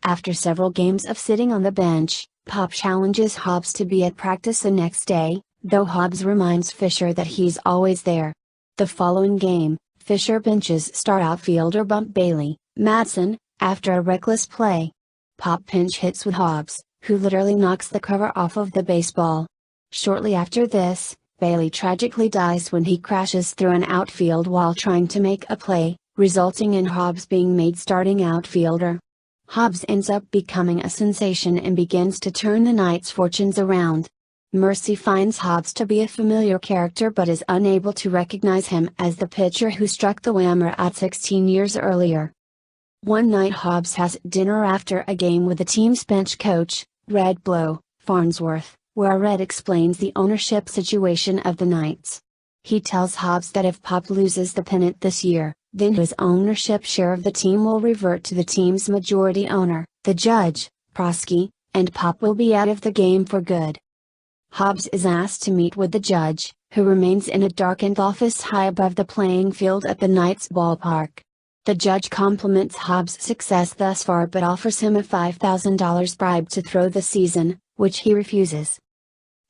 After several games of sitting on the bench, Pop challenges Hobbs to be at practice the next day, though Hobbs reminds Fisher that he's always there. The following game, Fisher benches star outfielder Bump Bailey, Madsen, after a reckless play. Pop pinch hits with Hobbs, who literally knocks the cover off of the baseball. Shortly after this, Bailey tragically dies when he crashes through an outfield while trying to make a play, resulting in Hobbs being made starting outfielder. Hobbs ends up becoming a sensation and begins to turn the Knights' fortunes around. Mercy finds Hobbs to be a familiar character but is unable to recognize him as the pitcher who struck the Whammer out 16 years earlier. One night Hobbs has dinner after a game with the team's bench coach, Red Blow, Farnsworth, where Red explains the ownership situation of the Knights. He tells Hobbs that if Pop loses the pennant this year, then his ownership share of the team will revert to the team's majority owner, the judge, Prosky, and Pop will be out of the game for good. Hobbs is asked to meet with the judge, who remains in a darkened office high above the playing field at the Knights ballpark. The judge compliments Hobbs' success thus far but offers him a $5,000 bribe to throw the season, which he refuses.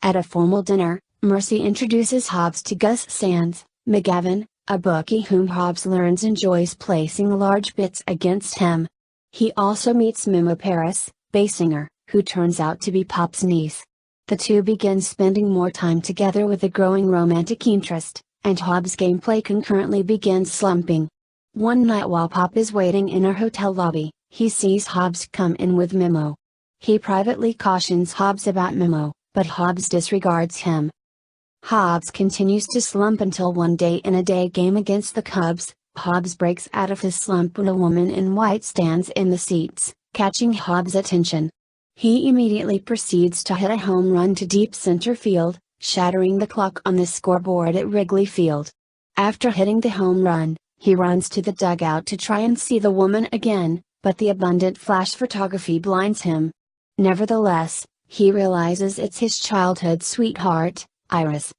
At a formal dinner, Mercy introduces Hobbs to Gus Sands, McGavin, a bookie whom Hobbs learns enjoys placing large bets against him. He also meets Mimo Paris, Basinger, who turns out to be Pop's niece. The two begin spending more time together with a growing romantic interest, and Hobbs' gameplay concurrently begins slumping. One night while Pop is waiting in a hotel lobby, he sees Hobbs come in with Mimo. He privately cautions Hobbs about Mimo, but Hobbs disregards him. Hobbs continues to slump until one day in a day game against the Cubs, Hobbs breaks out of his slump when a woman in white stands in the seats, catching Hobbs' attention. He immediately proceeds to hit a home run to deep center field, shattering the clock on the scoreboard at Wrigley Field. After hitting the home run, he runs to the dugout to try and see the woman again, but the abundant flash photography blinds him. Nevertheless, he realizes it's his childhood sweetheart, Iris.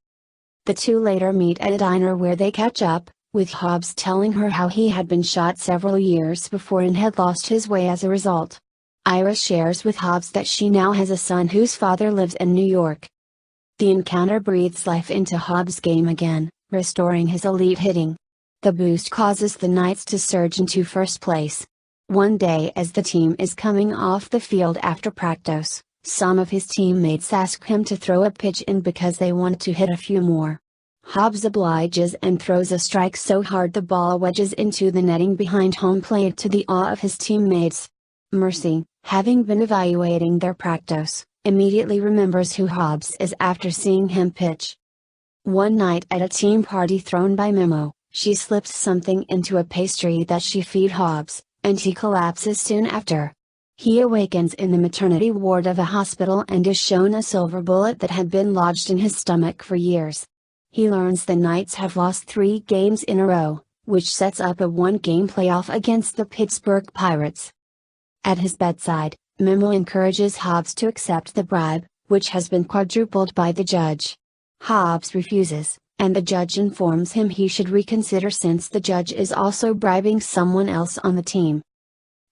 The two later meet at a diner where they catch up, with Hobbs telling her how he had been shot several years before and had lost his way as a result. Iris shares with Hobbs that she now has a son whose father lives in New York. The encounter breathes life into Hobbs' game again, restoring his elite hitting. The boost causes the Knights to surge into first place. One day as the team is coming off the field after practice, some of his teammates ask him to throw a pitch in because they want to hit a few more. Hobbs obliges and throws a strike so hard the ball wedges into the netting behind home plate to the awe of his teammates. Mercy, having been evaluating their practice, immediately remembers who Hobbs is after seeing him pitch. One night at a team party thrown by Memo, she slips something into a pastry that she feed Hobbs, and he collapses soon after. He awakens in the maternity ward of a hospital and is shown a silver bullet that had been lodged in his stomach for years. He learns the Knights have lost 3 games in a row, which sets up a 1-game playoff against the Pittsburgh Pirates. At his bedside, Memo encourages Hobbs to accept the bribe, which has been quadrupled by the judge. Hobbs refuses, and the judge informs him he should reconsider since the judge is also bribing someone else on the team.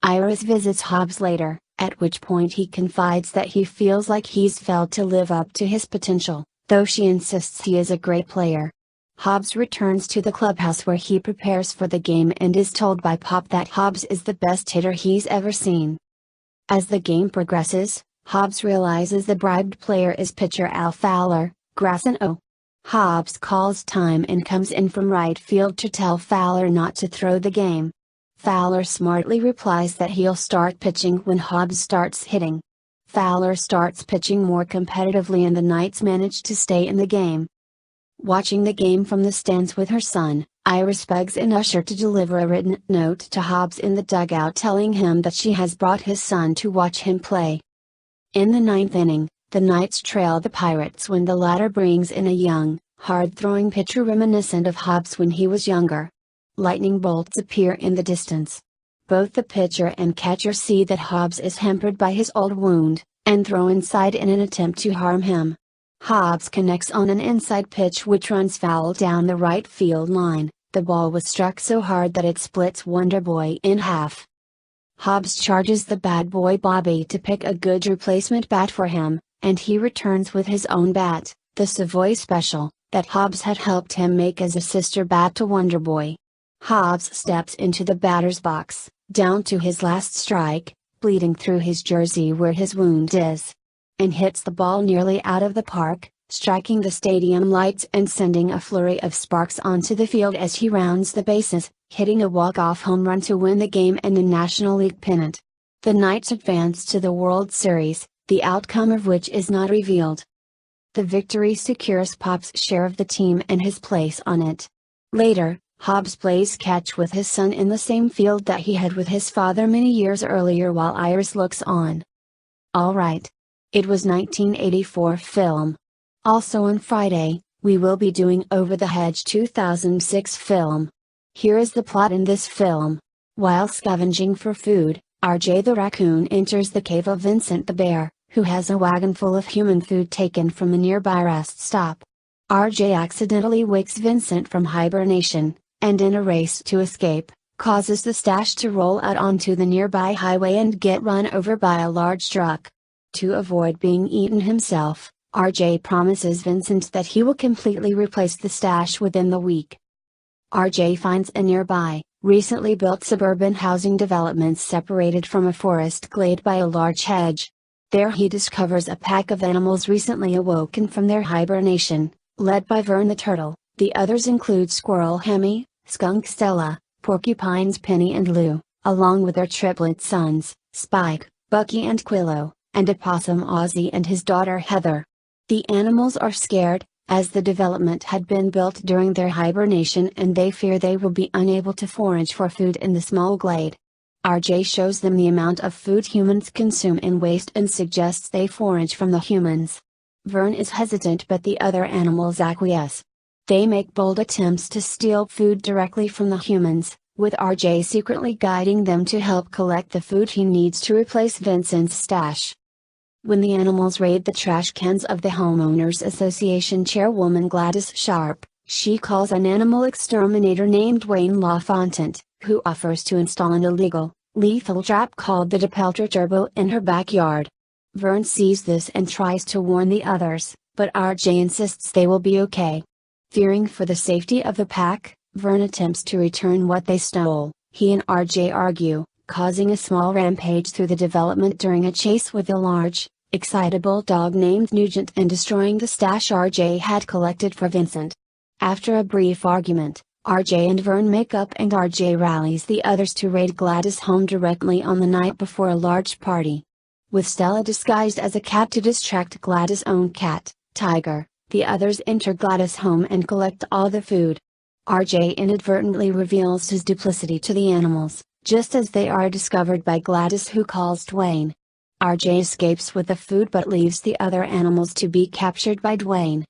Iris visits Hobbs later, at which point he confides that he feels like he's failed to live up to his potential, though she insists he is a great player. Hobbs returns to the clubhouse where he prepares for the game and is told by Pop that Hobbs is the best hitter he's ever seen. As the game progresses, Hobbs realizes the bribed player is pitcher Al Fowler, Grayson O. Hobbs calls time and comes in from right field to tell Fowler not to throw the game. Fowler smartly replies that he'll start pitching when Hobbs starts hitting. Fowler starts pitching more competitively and the Knights manage to stay in the game. Watching the game from the stands with her son, Iris begs an usher to deliver a written note to Hobbs in the dugout telling him that she has brought his son to watch him play. In the 9th inning, the Knights trail the Pirates when the latter brings in a young, hard-throwing pitcher reminiscent of Hobbs when he was younger. Lightning bolts appear in the distance. Both the pitcher and catcher see that Hobbs is hampered by his old wound, and throw inside in an attempt to harm him. Hobbs connects on an inside pitch which runs foul down the right field line. The ball was struck so hard that it splits Wonder Boy in half. Hobbs charges the bad boy Bobby to pick a good replacement bat for him, and he returns with his own bat, the Savoy Special, that Hobbs had helped him make as a sister bat to Wonder Boy. Hobbs steps into the batter's box, down to his last strike, bleeding through his jersey where his wound is, and hits the ball nearly out of the park, striking the stadium lights and sending a flurry of sparks onto the field as he rounds the bases, hitting a walk-off home run to win the game and the National League pennant. The Knights advance to the World Series, the outcome of which is not revealed. The victory secures Pop's share of the team and his place on it. Later, Hobbs plays catch with his son in the same field that he had with his father many years earlier while Iris looks on. Alright. It was 1984 film. Also on Friday, we will be doing Over the Hedge 2006 film. Here is the plot in this film. While scavenging for food, RJ the raccoon enters the cave of Vincent the bear, who has a wagon full of human food taken from a nearby rest stop. RJ accidentally wakes Vincent from hibernation, and in a race to escape, causes the stash to roll out onto the nearby highway and get run over by a large truck. To avoid being eaten himself, RJ promises Vincent that he will completely replace the stash within the week. RJ finds a nearby, recently built suburban housing development separated from a forest glade by a large hedge. There he discovers a pack of animals recently awoken from their hibernation, led by Vern the turtle. The others include Squirrel Hemi, Skunk Stella, Porcupines Penny and Lou, along with their triplet sons, Spike, Bucky and Quillo, and Opossum Ozzy and his daughter Heather. The animals are scared, as the development had been built during their hibernation and they fear they will be unable to forage for food in the small glade. RJ shows them the amount of food humans consume and waste and suggests they forage from the humans. Vern is hesitant but the other animals acquiesce. They make bold attempts to steal food directly from the humans, with RJ secretly guiding them to help collect the food he needs to replace Vincent's stash. When the animals raid the trash cans of the Homeowners Association chairwoman Gladys Sharp, she calls an animal exterminator named Wayne LaFontant, who offers to install an illegal, lethal trap called the Depelter Turbo in her backyard. Vern sees this and tries to warn the others, but RJ insists they will be okay. Fearing for the safety of the pack, Vern attempts to return what they stole. He and RJ argue, causing a small rampage through the development during a chase with a large, excitable dog named Nugent and destroying the stash RJ had collected for Vincent. After a brief argument, RJ and Vern make up and RJ rallies the others to raid Gladys' home directly on the night before a large party. With Stella disguised as a cat to distract Gladys' own cat, Tiger, the others enter Gladys' home and collect all the food. RJ inadvertently reveals his duplicity to the animals, just as they are discovered by Gladys, who calls Dwayne. RJ escapes with the food but leaves the other animals to be captured by Dwayne.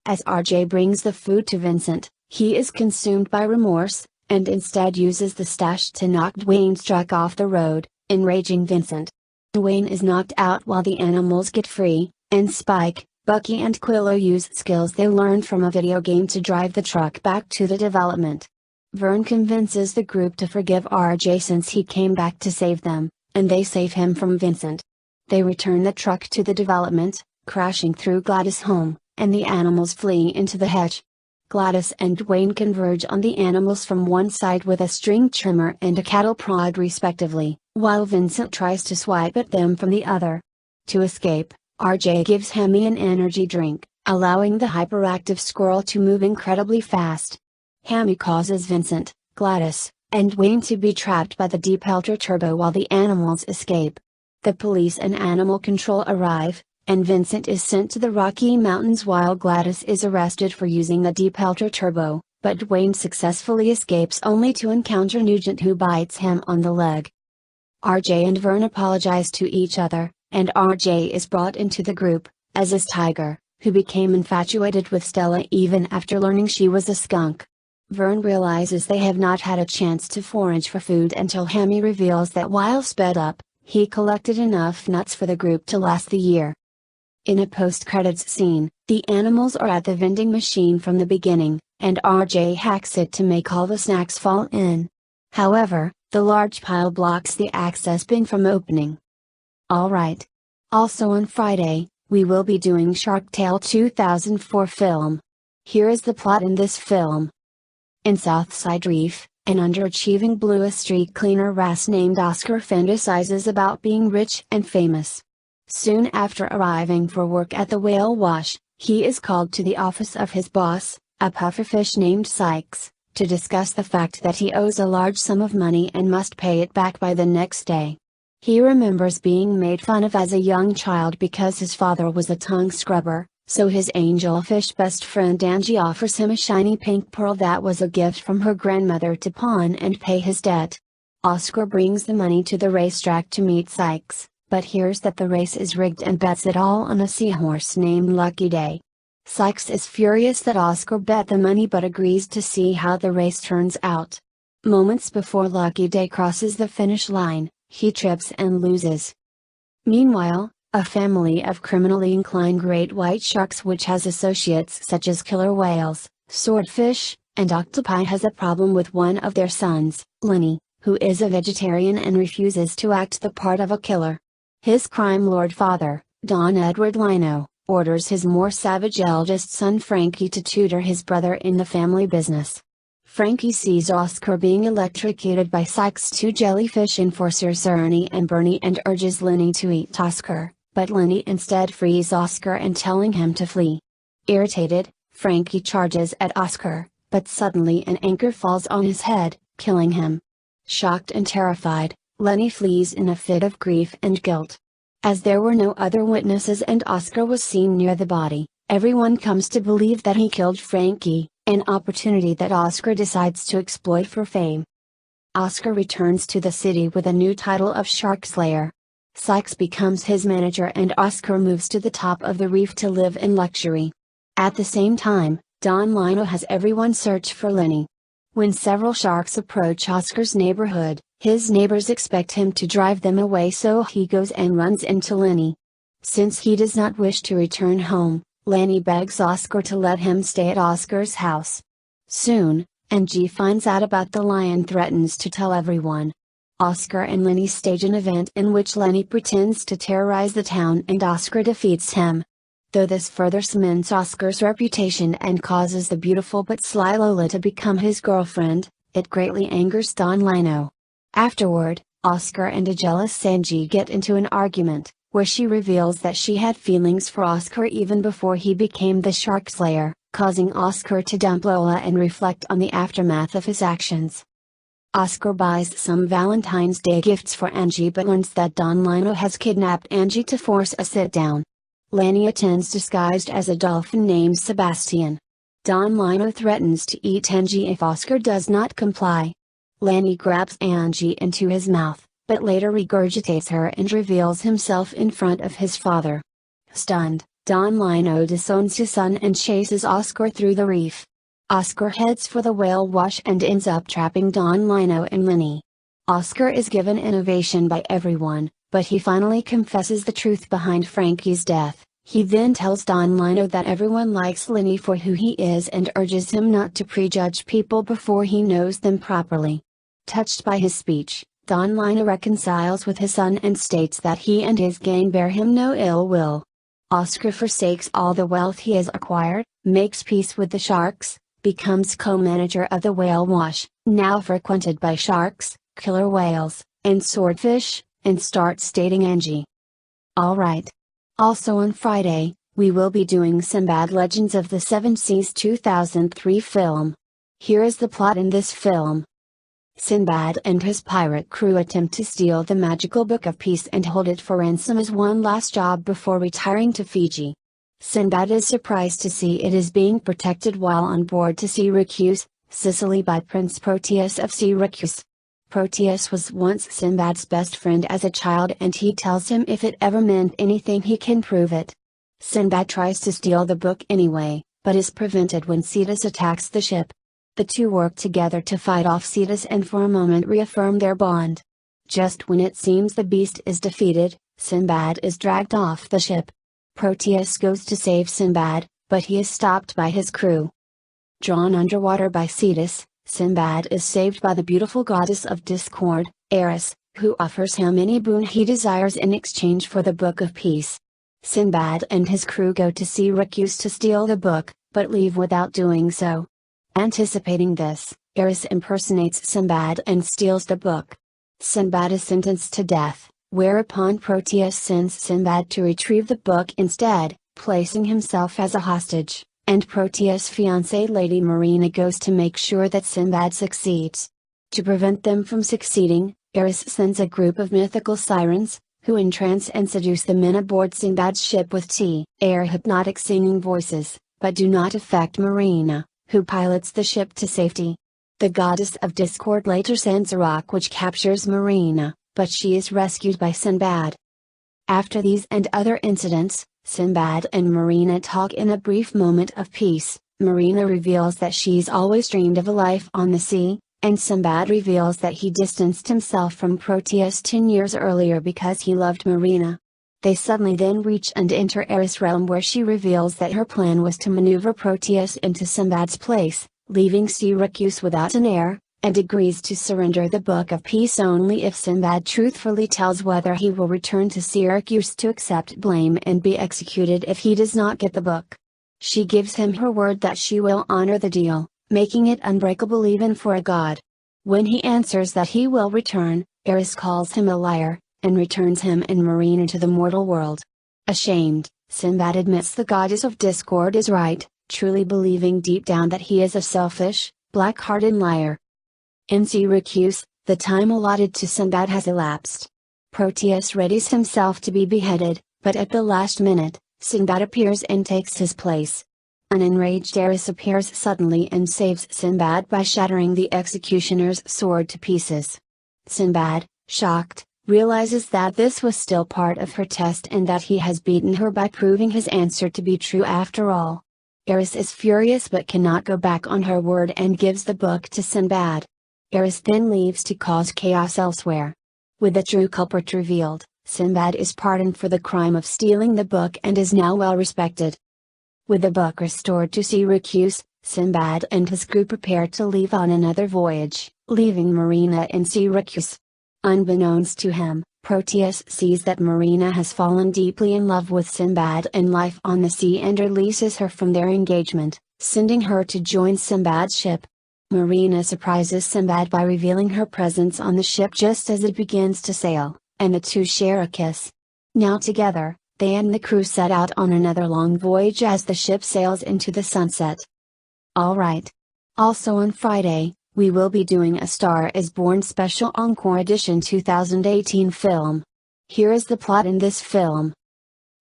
As RJ brings the food to Vincent, he is consumed by remorse, and instead uses the stash to knock Dwayne's truck off the road, enraging Vincent. Dwayne is knocked out while the animals get free, and Spike, Bucky and Quillo use skills they learned from a video game to drive the truck back to the development. Vern convinces the group to forgive RJ since he came back to save them, and they save him from Vincent. They return the truck to the development, crashing through Gladys' home, and the animals fleeing into the hedge. Gladys and Dwayne converge on the animals from one side with a string trimmer and a cattle prod respectively, while Vincent tries to swipe at them from the other. To escape, RJ gives Hemi an energy drink, allowing the hyperactive squirrel to move incredibly fast. Hemi causes Vincent, Gladys, and Dwayne to be trapped by the Deep Pelter Turbo while the animals escape. The police and animal control arrive, and Vincent is sent to the Rocky Mountains while Gladys is arrested for using the Deep Pelter Turbo, but Dwayne successfully escapes only to encounter Nugent, who bites him on the leg. RJ and Vern apologize to each other, and RJ is brought into the group, as is Tiger, who became infatuated with Stella even after learning she was a skunk. Vern realizes they have not had a chance to forage for food until Hemi reveals that while sped up, he collected enough nuts for the group to last the year. In a post-credits scene, the animals are at the vending machine from the beginning, and RJ hacks it to make all the snacks fall in. However, the large pile blocks the access bin from opening. Alright. Also on Friday, we will be doing Shark Tale 2004 film. Here is the plot in this film. In Southside Reef, an underachieving Blue Street cleaner wrasse named Oscar fantasizes about being rich and famous. Soon after arriving for work at the whale wash, he is called to the office of his boss, a pufferfish named Sykes, to discuss the fact that he owes a large sum of money and must pay it back by the next day. He remembers being made fun of as a young child because his father was a tongue scrubber, so his angelfish best friend Angie offers him a shiny pink pearl that was a gift from her grandmother to pawn and pay his debt. Oscar brings the money to the racetrack to meet Sykes, but hears that the race is rigged and bets it all on a seahorse named Lucky Day. Sykes is furious that Oscar bet the money but agrees to see how the race turns out. Moments before Lucky Day crosses the finish line, he trips and loses. Meanwhile, a family of criminally inclined great white sharks which has associates such as killer whales, swordfish, and octopi has a problem with one of their sons, Lenny, who is a vegetarian and refuses to act the part of a killer. His crime lord father, Don Edward Lino, orders his more savage eldest son Frankie to tutor his brother in the family business. Frankie sees Oscar being electrocuted by Sykes' two jellyfish enforcers Ernie and Bernie and urges Lenny to eat Oscar, but Lenny instead frees Oscar and telling him to flee. Irritated, Frankie charges at Oscar, but suddenly an anchor falls on his head, killing him. Shocked and terrified, Lenny flees in a fit of grief and guilt. As there were no other witnesses and Oscar was seen near the body, everyone comes to believe that he killed Frankie, an opportunity that Oscar decides to exploit for fame. Oscar returns to the city with a new title of Shark Slayer. Sykes becomes his manager and Oscar moves to the top of the reef to live in luxury. At the same time, Don Lino has everyone search for Lenny. When several sharks approach Oscar's neighborhood, his neighbors expect him to drive them away, so he goes and runs into Lenny. Since he does not wish to return home, Lenny begs Oscar to let him stay at Oscar's house. Soon, Angie finds out about the lion, threatens to tell everyone. Oscar and Lenny stage an event in which Lenny pretends to terrorize the town and Oscar defeats him. Though this further cements Oscar's reputation and causes the beautiful but sly Lola to become his girlfriend, it greatly angers Don Lino. Afterward, Oscar and a jealous Sanji get into an argument, where she reveals that she had feelings for Oscar even before he became the Shark Slayer, causing Oscar to dump Lola and reflect on the aftermath of his actions. Oscar buys some Valentine's Day gifts for Angie but learns that Don Lino has kidnapped Angie to force a sit-down. Lanny attends disguised as a dolphin named Sebastian. Don Lino threatens to eat Angie if Oscar does not comply. Lanny grabs Angie into his mouth, but later regurgitates her and reveals himself in front of his father. Stunned, Don Lino disowns his son and chases Oscar through the reef. Oscar heads for the whale wash and ends up trapping Don Lino and Lenny. Oscar is given an ovation by everyone, but he finally confesses the truth behind Frankie's death. He then tells Don Lino that everyone likes Lenny for who he is and urges him not to prejudge people before he knows them properly. Touched by his speech, Don Lino reconciles with his son and states that he and his gang bear him no ill will. Oscar forsakes all the wealth he has acquired, makes peace with the sharks, becomes co-manager of the whale wash, now frequented by sharks, killer whales, and swordfish, and starts dating Angie. Alright. Also on Friday, we will be doing Sinbad Legends of the Seven Seas 2003 film. Here is the plot in this film. Sinbad and his pirate crew attempt to steal the magical Book of Peace and hold it for ransom as one last job before retiring to Fiji. Sinbad is surprised to see it is being protected while on board to Syracuse, Sicily by Prince Proteus of Syracuse. Proteus was once Sinbad's best friend as a child and he tells him if it ever meant anything he can prove it. Sinbad tries to steal the book anyway, but is prevented when Cetus attacks the ship. The two work together to fight off Cetus and for a moment reaffirm their bond. Just when it seems the beast is defeated, Sinbad is dragged off the ship. Proteus goes to save Sinbad, but he is stopped by his crew. Drawn underwater by Cetus, Sinbad is saved by the beautiful goddess of discord, Eris, who offers him any boon he desires in exchange for the Book of Peace. Sinbad and his crew go to Syracuse to steal the book, but leave without doing so. Anticipating this, Eris impersonates Sinbad and steals the book. Sinbad is sentenced to death, whereupon Proteus sends Sinbad to retrieve the book instead, placing himself as a hostage, and Proteus' fiancée Lady Marina goes to make sure that Sinbad succeeds. To prevent them from succeeding, Eris sends a group of mythical sirens, who entrance and seduce the men aboard Sinbad's ship with air hypnotic singing voices, but do not affect Marina, who pilots the ship to safety. The goddess of discord later sends a rock which captures Marina, but she is rescued by Sinbad. After these and other incidents, Sinbad and Marina talk in a brief moment of peace. Marina reveals that she's always dreamed of a life on the sea, and Sinbad reveals that he distanced himself from Proteus 10 years earlier because he loved Marina. They suddenly then reach and enter Eris' realm where she reveals that her plan was to maneuver Proteus into Sinbad's place, leaving Syracuse without an heir, and agrees to surrender the Book of Peace only if Sinbad truthfully tells whether he will return to Syracuse to accept blame and be executed if he does not get the book. She gives him her word that she will honor the deal, making it unbreakable even for a god. When he answers that he will return, Eris calls him a liar, and returns him and Marina to the mortal world. Ashamed, Sinbad admits the goddess of discord is right, truly believing deep down that he is a selfish, black-hearted liar. In Syracuse, the time allotted to Sinbad has elapsed. Proteus readies himself to be beheaded, but at the last minute, Sinbad appears and takes his place. An enraged Eris appears suddenly and saves Sinbad by shattering the executioner's sword to pieces. Sinbad, shocked, realizes that this was still part of her test and that he has beaten her by proving his answer to be true after all. Eris is furious but cannot go back on her word and gives the book to Sinbad. Eris then leaves to cause chaos elsewhere. With the true culprit revealed, Sinbad is pardoned for the crime of stealing the book and is now well respected. With the book restored to Syracuse, Sinbad and his crew prepare to leave on another voyage, leaving Marina in Syracuse. Unbeknownst to him, Proteus sees that Marina has fallen deeply in love with Sinbad and life on the sea and releases her from their engagement, sending her to join Sinbad's ship. Marina surprises Sinbad by revealing her presence on the ship just as it begins to sail, and the two share a kiss. Now together, they and the crew set out on another long voyage as the ship sails into the sunset. Alright. Also on Friday, we will be doing A Star is Born Special Encore Edition 2018 film. Here is the plot in this film.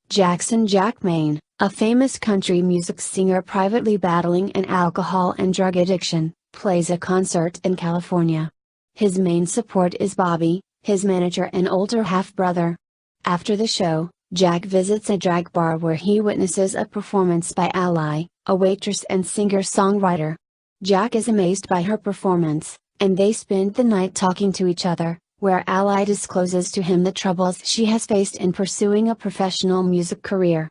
Jackson Jack Maine, a famous country music singer privately battling an alcohol and drug addiction, plays a concert in California. His main support is Bobby, his manager and older half-brother. After the show, Jack visits a drag bar where he witnesses a performance by Ally, a waitress and singer-songwriter. Jack is amazed by her performance, and they spend the night talking to each other, where Ally discloses to him the troubles she has faced in pursuing a professional music career.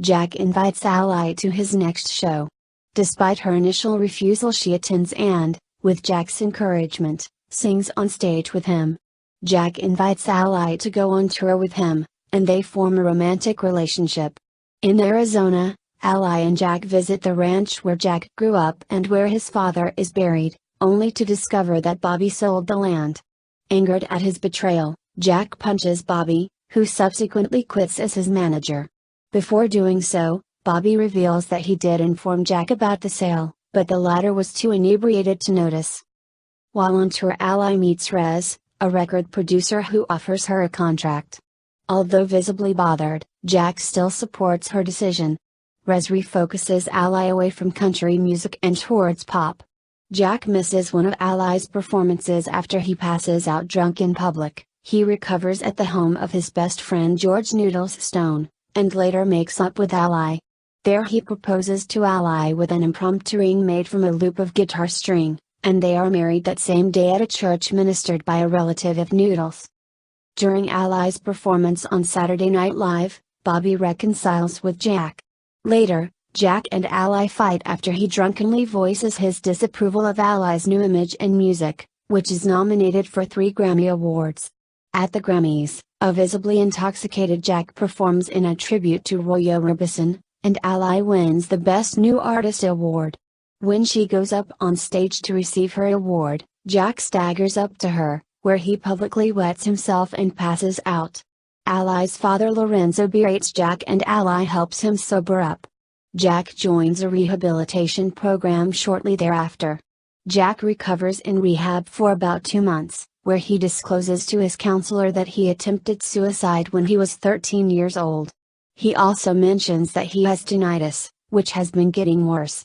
Jack invites Ally to his next show. Despite her initial refusal, she attends and, with Jack's encouragement, sings on stage with him. Jack invites Ally to go on tour with him, and they form a romantic relationship. In Arizona, Ally and Jack visit the ranch where Jack grew up and where his father is buried, only to discover that Bobby sold the land. Angered at his betrayal, Jack punches Bobby, who subsequently quits as his manager. Before doing so, Bobby reveals that he did inform Jack about the sale, but the latter was too inebriated to notice. While on tour, Ally meets Rez, a record producer who offers her a contract. Although visibly bothered, Jack still supports her decision. Rez refocuses Ally away from country music and towards pop. Jack misses one of Ally's performances after he passes out drunk in public. He recovers at the home of his best friend George Noodles Stone, and later makes up with Ally. There he proposes to Ally with an impromptu ring made from a loop of guitar string, and they are married that same day at a church ministered by a relative of Noodles. During Ally's performance on Saturday Night Live, Bobby reconciles with Jack. Later, Jack and Ally fight after he drunkenly voices his disapproval of Ally's new image and music, which is nominated for 3 Grammy Awards. At the Grammys, a visibly intoxicated Jack performs in a tribute to Roy Orbison, and Ally wins the Best New Artist award. When she goes up on stage to receive her award, Jack staggers up to her, where he publicly wets himself and passes out. Ally's father Lorenzo berates Jack and Ally helps him sober up. Jack joins a rehabilitation program shortly thereafter. Jack recovers in rehab for about 2 months, where he discloses to his counselor that he attempted suicide when he was 13 years old. He also mentions that he has tinnitus, which has been getting worse.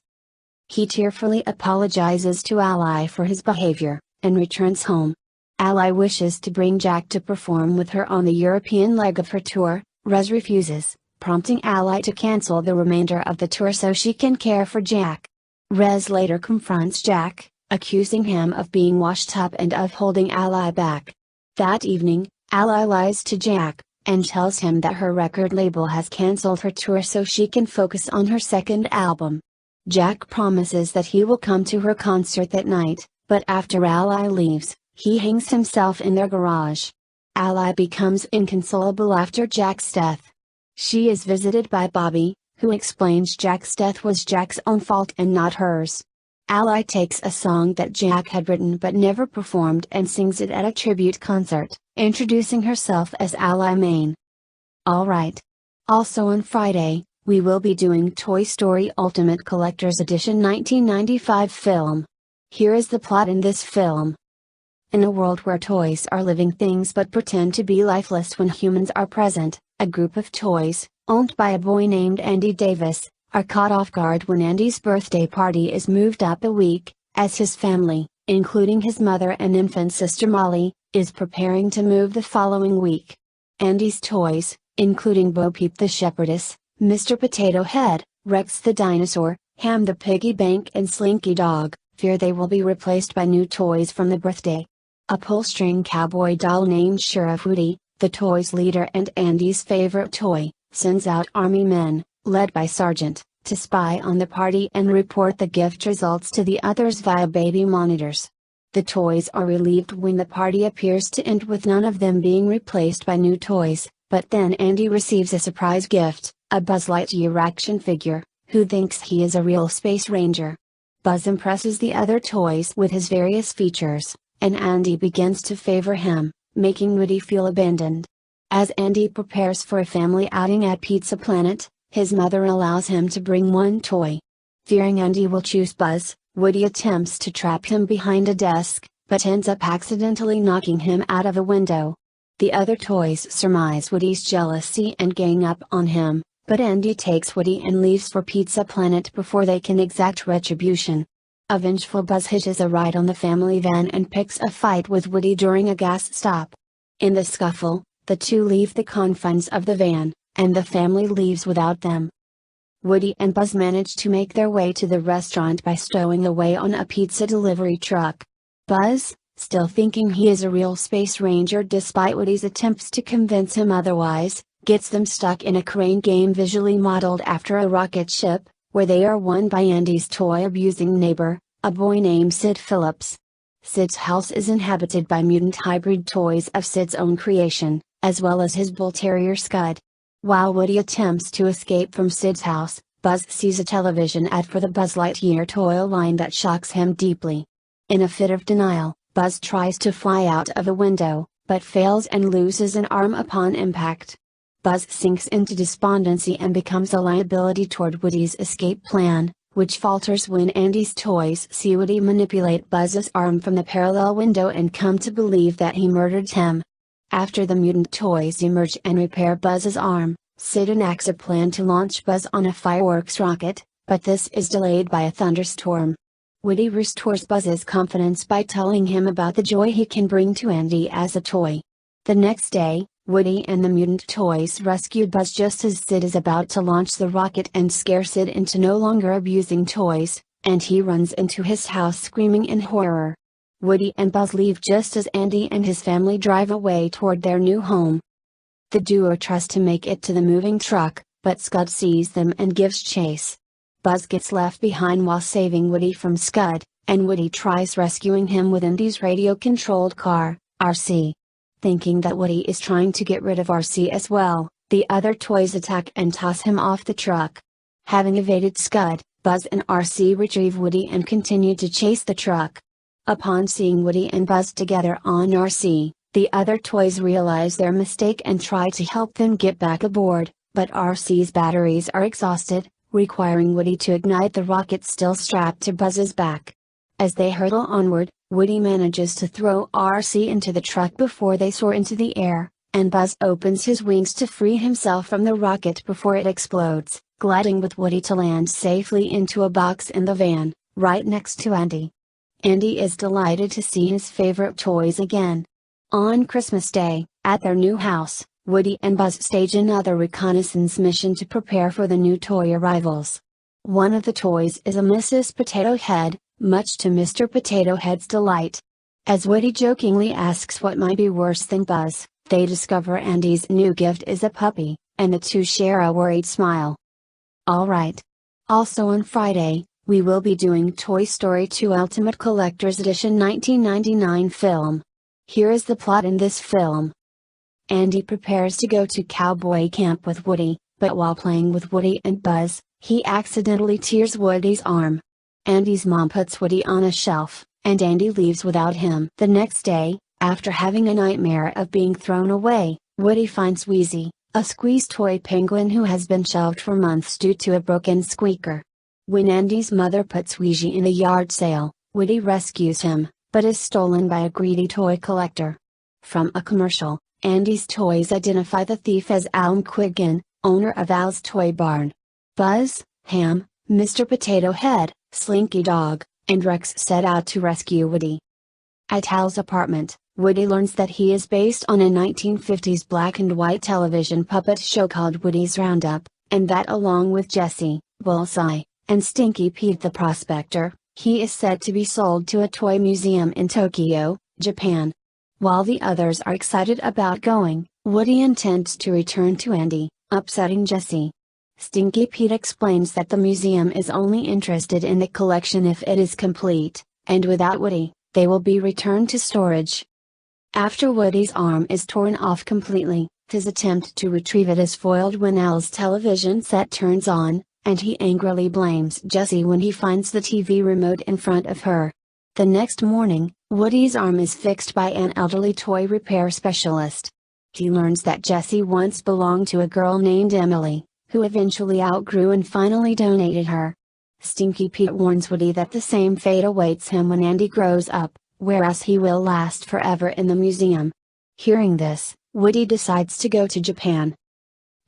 He tearfully apologizes to Ally for his behavior, and returns home. Ally wishes to bring Jack to perform with her on the European leg of her tour. Rez refuses, prompting Ally to cancel the remainder of the tour so she can care for Jack. Rez later confronts Jack, accusing him of being washed up and of holding Ally back. That evening, Ally lies to Jack, and tells him that her record label has cancelled her tour so she can focus on her second album. Jack promises that he will come to her concert that night, but after Ally leaves, he hangs himself in their garage. Ally becomes inconsolable after Jack's death. She is visited by Bobby, who explains Jack's death was Jack's own fault and not hers. Ally takes a song that Jack had written but never performed and sings it at a tribute concert, introducing herself as Ally Maine. Alright. Also on Friday, we will be doing Toy Story Ultimate Collector's Edition 1995 film. Here is the plot in this film. In a world where toys are living things but pretend to be lifeless when humans are present, a group of toys, owned by a boy named Andy Davis, are caught off guard when Andy's birthday party is moved up a week, as his family, including his mother and infant sister Molly, is preparing to move the following week. Andy's toys, including Bo Peep the Shepherdess, Mr. Potato Head, Rex the Dinosaur, Ham the Piggy Bank and Slinky Dog, fear they will be replaced by new toys from the birthday. A pull-string cowboy doll named Sheriff Woody, the toy's leader and Andy's favorite toy, sends out army men, led by Sergeant, to spy on the party and report the gift results to the others via baby monitors. The toys are relieved when the party appears to end with none of them being replaced by new toys, but then Andy receives a surprise gift, a Buzz Lightyear action figure, who thinks he is a real space ranger. Buzz impresses the other toys with his various features, and Andy begins to favor him, making Woody feel abandoned. As Andy prepares for a family outing at Pizza Planet, his mother allows him to bring one toy. Fearing Andy will choose Buzz, Woody attempts to trap him behind a desk, but ends up accidentally knocking him out of a window. The other toys surmise Woody's jealousy and gang up on him, but Andy takes Woody and leaves for Pizza Planet before they can exact retribution. A vengeful Buzz hitches a ride on the family van and picks a fight with Woody during a gas stop. In the scuffle, the two leave the confines of the van, and the family leaves without them. Woody and Buzz manage to make their way to the restaurant by stowing away on a pizza delivery truck. Buzz, still thinking he is a real space ranger despite Woody's attempts to convince him otherwise, gets them stuck in a crane game visually modeled after a rocket ship, where they are won by Andy's toy-abusing neighbor, a boy named Sid Phillips. Sid's house is inhabited by mutant hybrid toys of Sid's own creation, as well as his bull terrier Scud. While Woody attempts to escape from Sid's house, Buzz sees a television ad for the Buzz Lightyear toy line that shocks him deeply. In a fit of denial, Buzz tries to fly out of the window, but fails and loses an arm upon impact. Buzz sinks into despondency and becomes a liability toward Woody's escape plan, which falters when Andy's toys see Woody manipulate Buzz's arm from the parallel window and come to believe that he murdered him. After the mutant toys emerge and repair Buzz's arm, Sid enacts a plan to launch Buzz on a fireworks rocket, but this is delayed by a thunderstorm. Woody restores Buzz's confidence by telling him about the joy he can bring to Andy as a toy. The next day, Woody and the mutant toys rescue Buzz just as Sid is about to launch the rocket and scare Sid into no longer abusing toys, and he runs into his house screaming in horror. Woody and Buzz leave just as Andy and his family drive away toward their new home. The duo tries to make it to the moving truck, but Scud sees them and gives chase. Buzz gets left behind while saving Woody from Scud, and Woody tries rescuing him with Andy's radio-controlled car, RC. Thinking that Woody is trying to get rid of RC as well, the other toys attack and toss him off the truck. Having evaded Scud, Buzz and RC retrieve Woody and continue to chase the truck. Upon seeing Woody and Buzz together on RC, the other toys realize their mistake and try to help them get back aboard, but RC's batteries are exhausted, requiring Woody to ignite the rocket still strapped to Buzz's back. As they hurtle onward, Woody manages to throw RC into the truck before they soar into the air, and Buzz opens his wings to free himself from the rocket before it explodes, gliding with Woody to land safely into a box in the van, right next to Andy. Andy is delighted to see his favorite toys again. On Christmas Day, at their new house, Woody and Buzz stage another reconnaissance mission to prepare for the new toy arrivals. One of the toys is a Mrs. Potato Head, much to Mr. Potato Head's delight. As Woody jokingly asks what might be worse than Buzz, they discover Andy's new gift is a puppy, and the two share a worried smile. Alright. Also on Friday, we will be doing Toy Story 2 Ultimate Collector's Edition 1999 film. Here is the plot in this film. Andy prepares to go to cowboy camp with Woody, but while playing with Woody and Buzz, he accidentally tears Woody's arm. Andy's mom puts Woody on a shelf, and Andy leaves without him. The next day, after having a nightmare of being thrown away, Woody finds Wheezy, a squeeze toy penguin who has been shelved for months due to a broken squeaker. When Andy's mother puts Wheezy in a yard sale, Woody rescues him, but is stolen by a greedy toy collector. From a commercial, Andy's toys identify the thief as Al Quiggin, owner of Al's Toy Barn. Buzz, Ham, Mr. Potato Head, Slinky Dog, and Rex set out to rescue Woody. At Al's apartment, Woody learns that he is based on a 1950s black and white television puppet show called Woody's Roundup, and that along with Jessie, Bullseye, and Stinky Pete the Prospector, he is said to be sold to a toy museum in Tokyo, Japan. While the others are excited about going, Woody intends to return to Andy, upsetting Jessie. Stinky Pete explains that the museum is only interested in the collection if it is complete, and without Woody, they will be returned to storage. After Woody's arm is torn off completely, his attempt to retrieve it is foiled when Al's television set turns on, and he angrily blames Jessie when he finds the TV remote in front of her. The next morning, Woody's arm is fixed by an elderly toy repair specialist. He learns that Jessie once belonged to a girl named Emily, who eventually outgrew and finally donated her. Stinky Pete warns Woody that the same fate awaits him when Andy grows up, whereas he will last forever in the museum. Hearing this, Woody decides to go to Japan.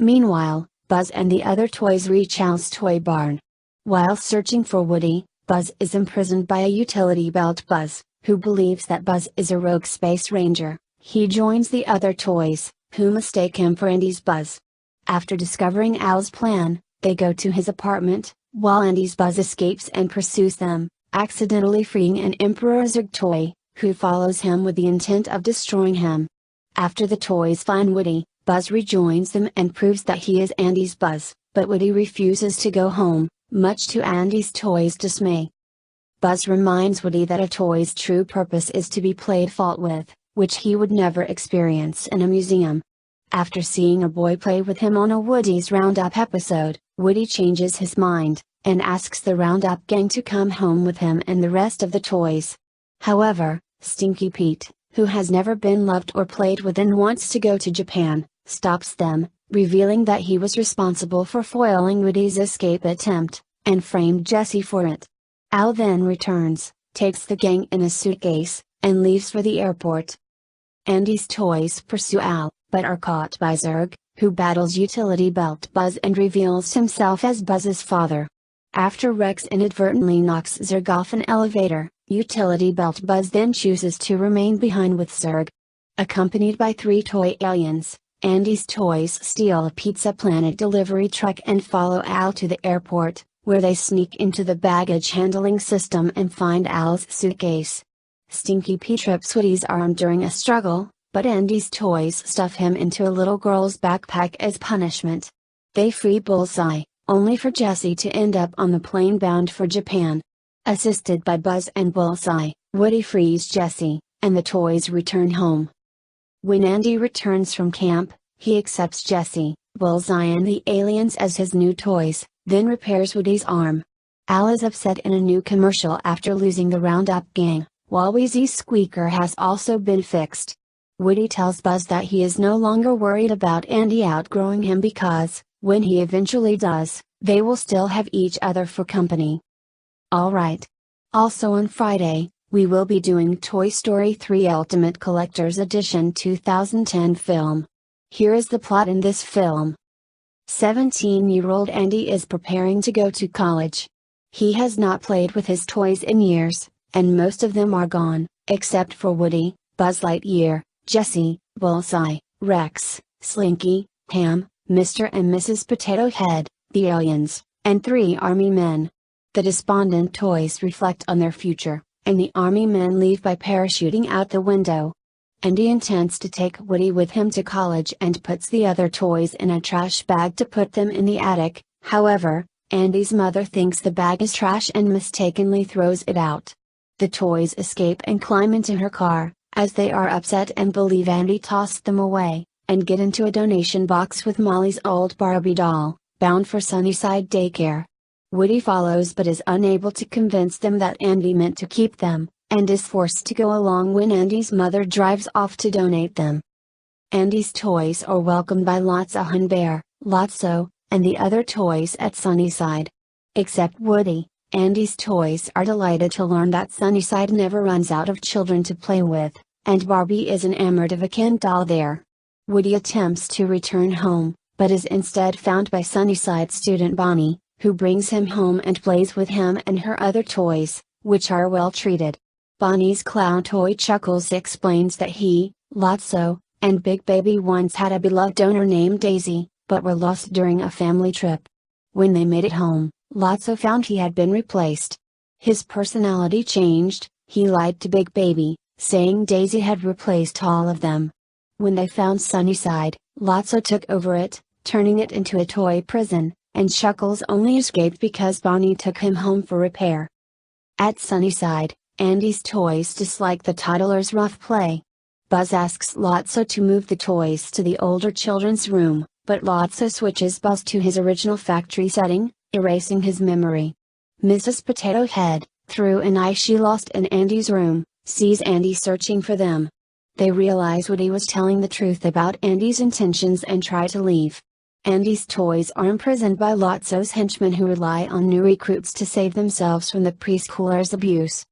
Meanwhile, Buzz and the other toys reach Al's toy barn. While searching for Woody, Buzz is imprisoned by a utility belt Buzz, who believes that Buzz is a rogue space ranger. He joins the other toys, who mistake him for Andy's Buzz. After discovering Al's plan, they go to his apartment, while Andy's Buzz escapes and pursues them, accidentally freeing an Emperor Zurg toy, who follows him with the intent of destroying him. After the toys find Woody, Buzz rejoins them and proves that he is Andy's Buzz, but Woody refuses to go home, much to Andy's toys' dismay. Buzz reminds Woody that a toy's true purpose is to be played fault with, which he would never experience in a museum. After seeing a boy play with him on a Woody's Roundup episode, Woody changes his mind, and asks the Roundup gang to come home with him and the rest of the toys. However, Stinky Pete, who has never been loved or played with and wants to go to Japan, stops them, revealing that he was responsible for foiling Woody's escape attempt, and framed Jessie for it. Al then returns, takes the gang in a suitcase, and leaves for the airport. Andy's toys pursue Al, but are caught by Zurg, who battles utility belt Buzz and reveals himself as Buzz's father. After Rex inadvertently knocks Zurg off an elevator, utility belt Buzz then chooses to remain behind with Zurg. Accompanied by 3 toy aliens, Andy's toys steal a Pizza Planet delivery truck and follow Al to the airport, where they sneak into the baggage handling system and find Al's suitcase. Stinky Pete trips Woody's arm during a struggle, but Andy's toys stuff him into a little girl's backpack as punishment. They free Bullseye, only for Jessie to end up on the plane bound for Japan. Assisted by Buzz and Bullseye, Woody frees Jessie, and the toys return home. When Andy returns from camp, he accepts Jessie, Bullseye and the aliens as his new toys, then repairs Woody's arm. Al is upset in a new commercial after losing the Roundup gang, while Wheezy's squeaker has also been fixed. Woody tells Buzz that he is no longer worried about Andy outgrowing him because, when he eventually does, they will still have each other for company. Alright. Also on Friday, we will be doing Toy Story 3 Ultimate Collector's Edition 2010 film. Here is the plot in this film. 17-year-old Andy is preparing to go to college. He has not played with his toys in years, and most of them are gone, except for Woody, Buzz Lightyear, Jessie, Bullseye, Rex, Slinky, Ham, Mr. and Mrs. Potato Head, the aliens, and 3 army men. The despondent toys reflect on their future, and the army men leave by parachuting out the window. Andy intends to take Woody with him to college and puts the other toys in a trash bag to put them in the attic. However, Andy's mother thinks the bag is trash and mistakenly throws it out. The toys escape and climb into her car, as they are upset and believe Andy tossed them away, and get into a donation box with Molly's old Barbie doll, bound for Sunnyside Daycare. Woody follows but is unable to convince them that Andy meant to keep them, and is forced to go along when Andy's mother drives off to donate them. Andy's toys are welcomed by Lotso Hun Bear, Lotso, and the other toys at Sunnyside. Except Woody, Andy's toys are delighted to learn that Sunnyside never runs out of children to play with, and Barbie is enamored of a Ken doll there. Woody attempts to return home, but is instead found by Sunnyside student Bonnie, who brings him home and plays with him and her other toys, which are well treated. Bonnie's clown toy Chuckles explains that he, Lotso, and Big Baby once had a beloved owner named Daisy, but were lost during a family trip. When they made it home, Lotso found he had been replaced. His personality changed, he lied to Big Baby, saying Daisy had replaced all of them. When they found Sunnyside, Lotso took over it, turning it into a toy prison, and Chuckles only escaped because Bonnie took him home for repair. At Sunnyside, Andy's toys dislike the toddler's rough play. Buzz asks Lotso to move the toys to the older children's room, but Lotso switches Buzz to his original factory setting, erasing his memory. Mrs. Potato Head, through an eye she lost in Andy's room, sees Andy searching for them. They realize Woody was telling the truth about Andy's intentions and try to leave. Andy's toys are imprisoned by Lotso's henchmen who rely on new recruits to save themselves from the preschooler's abuse.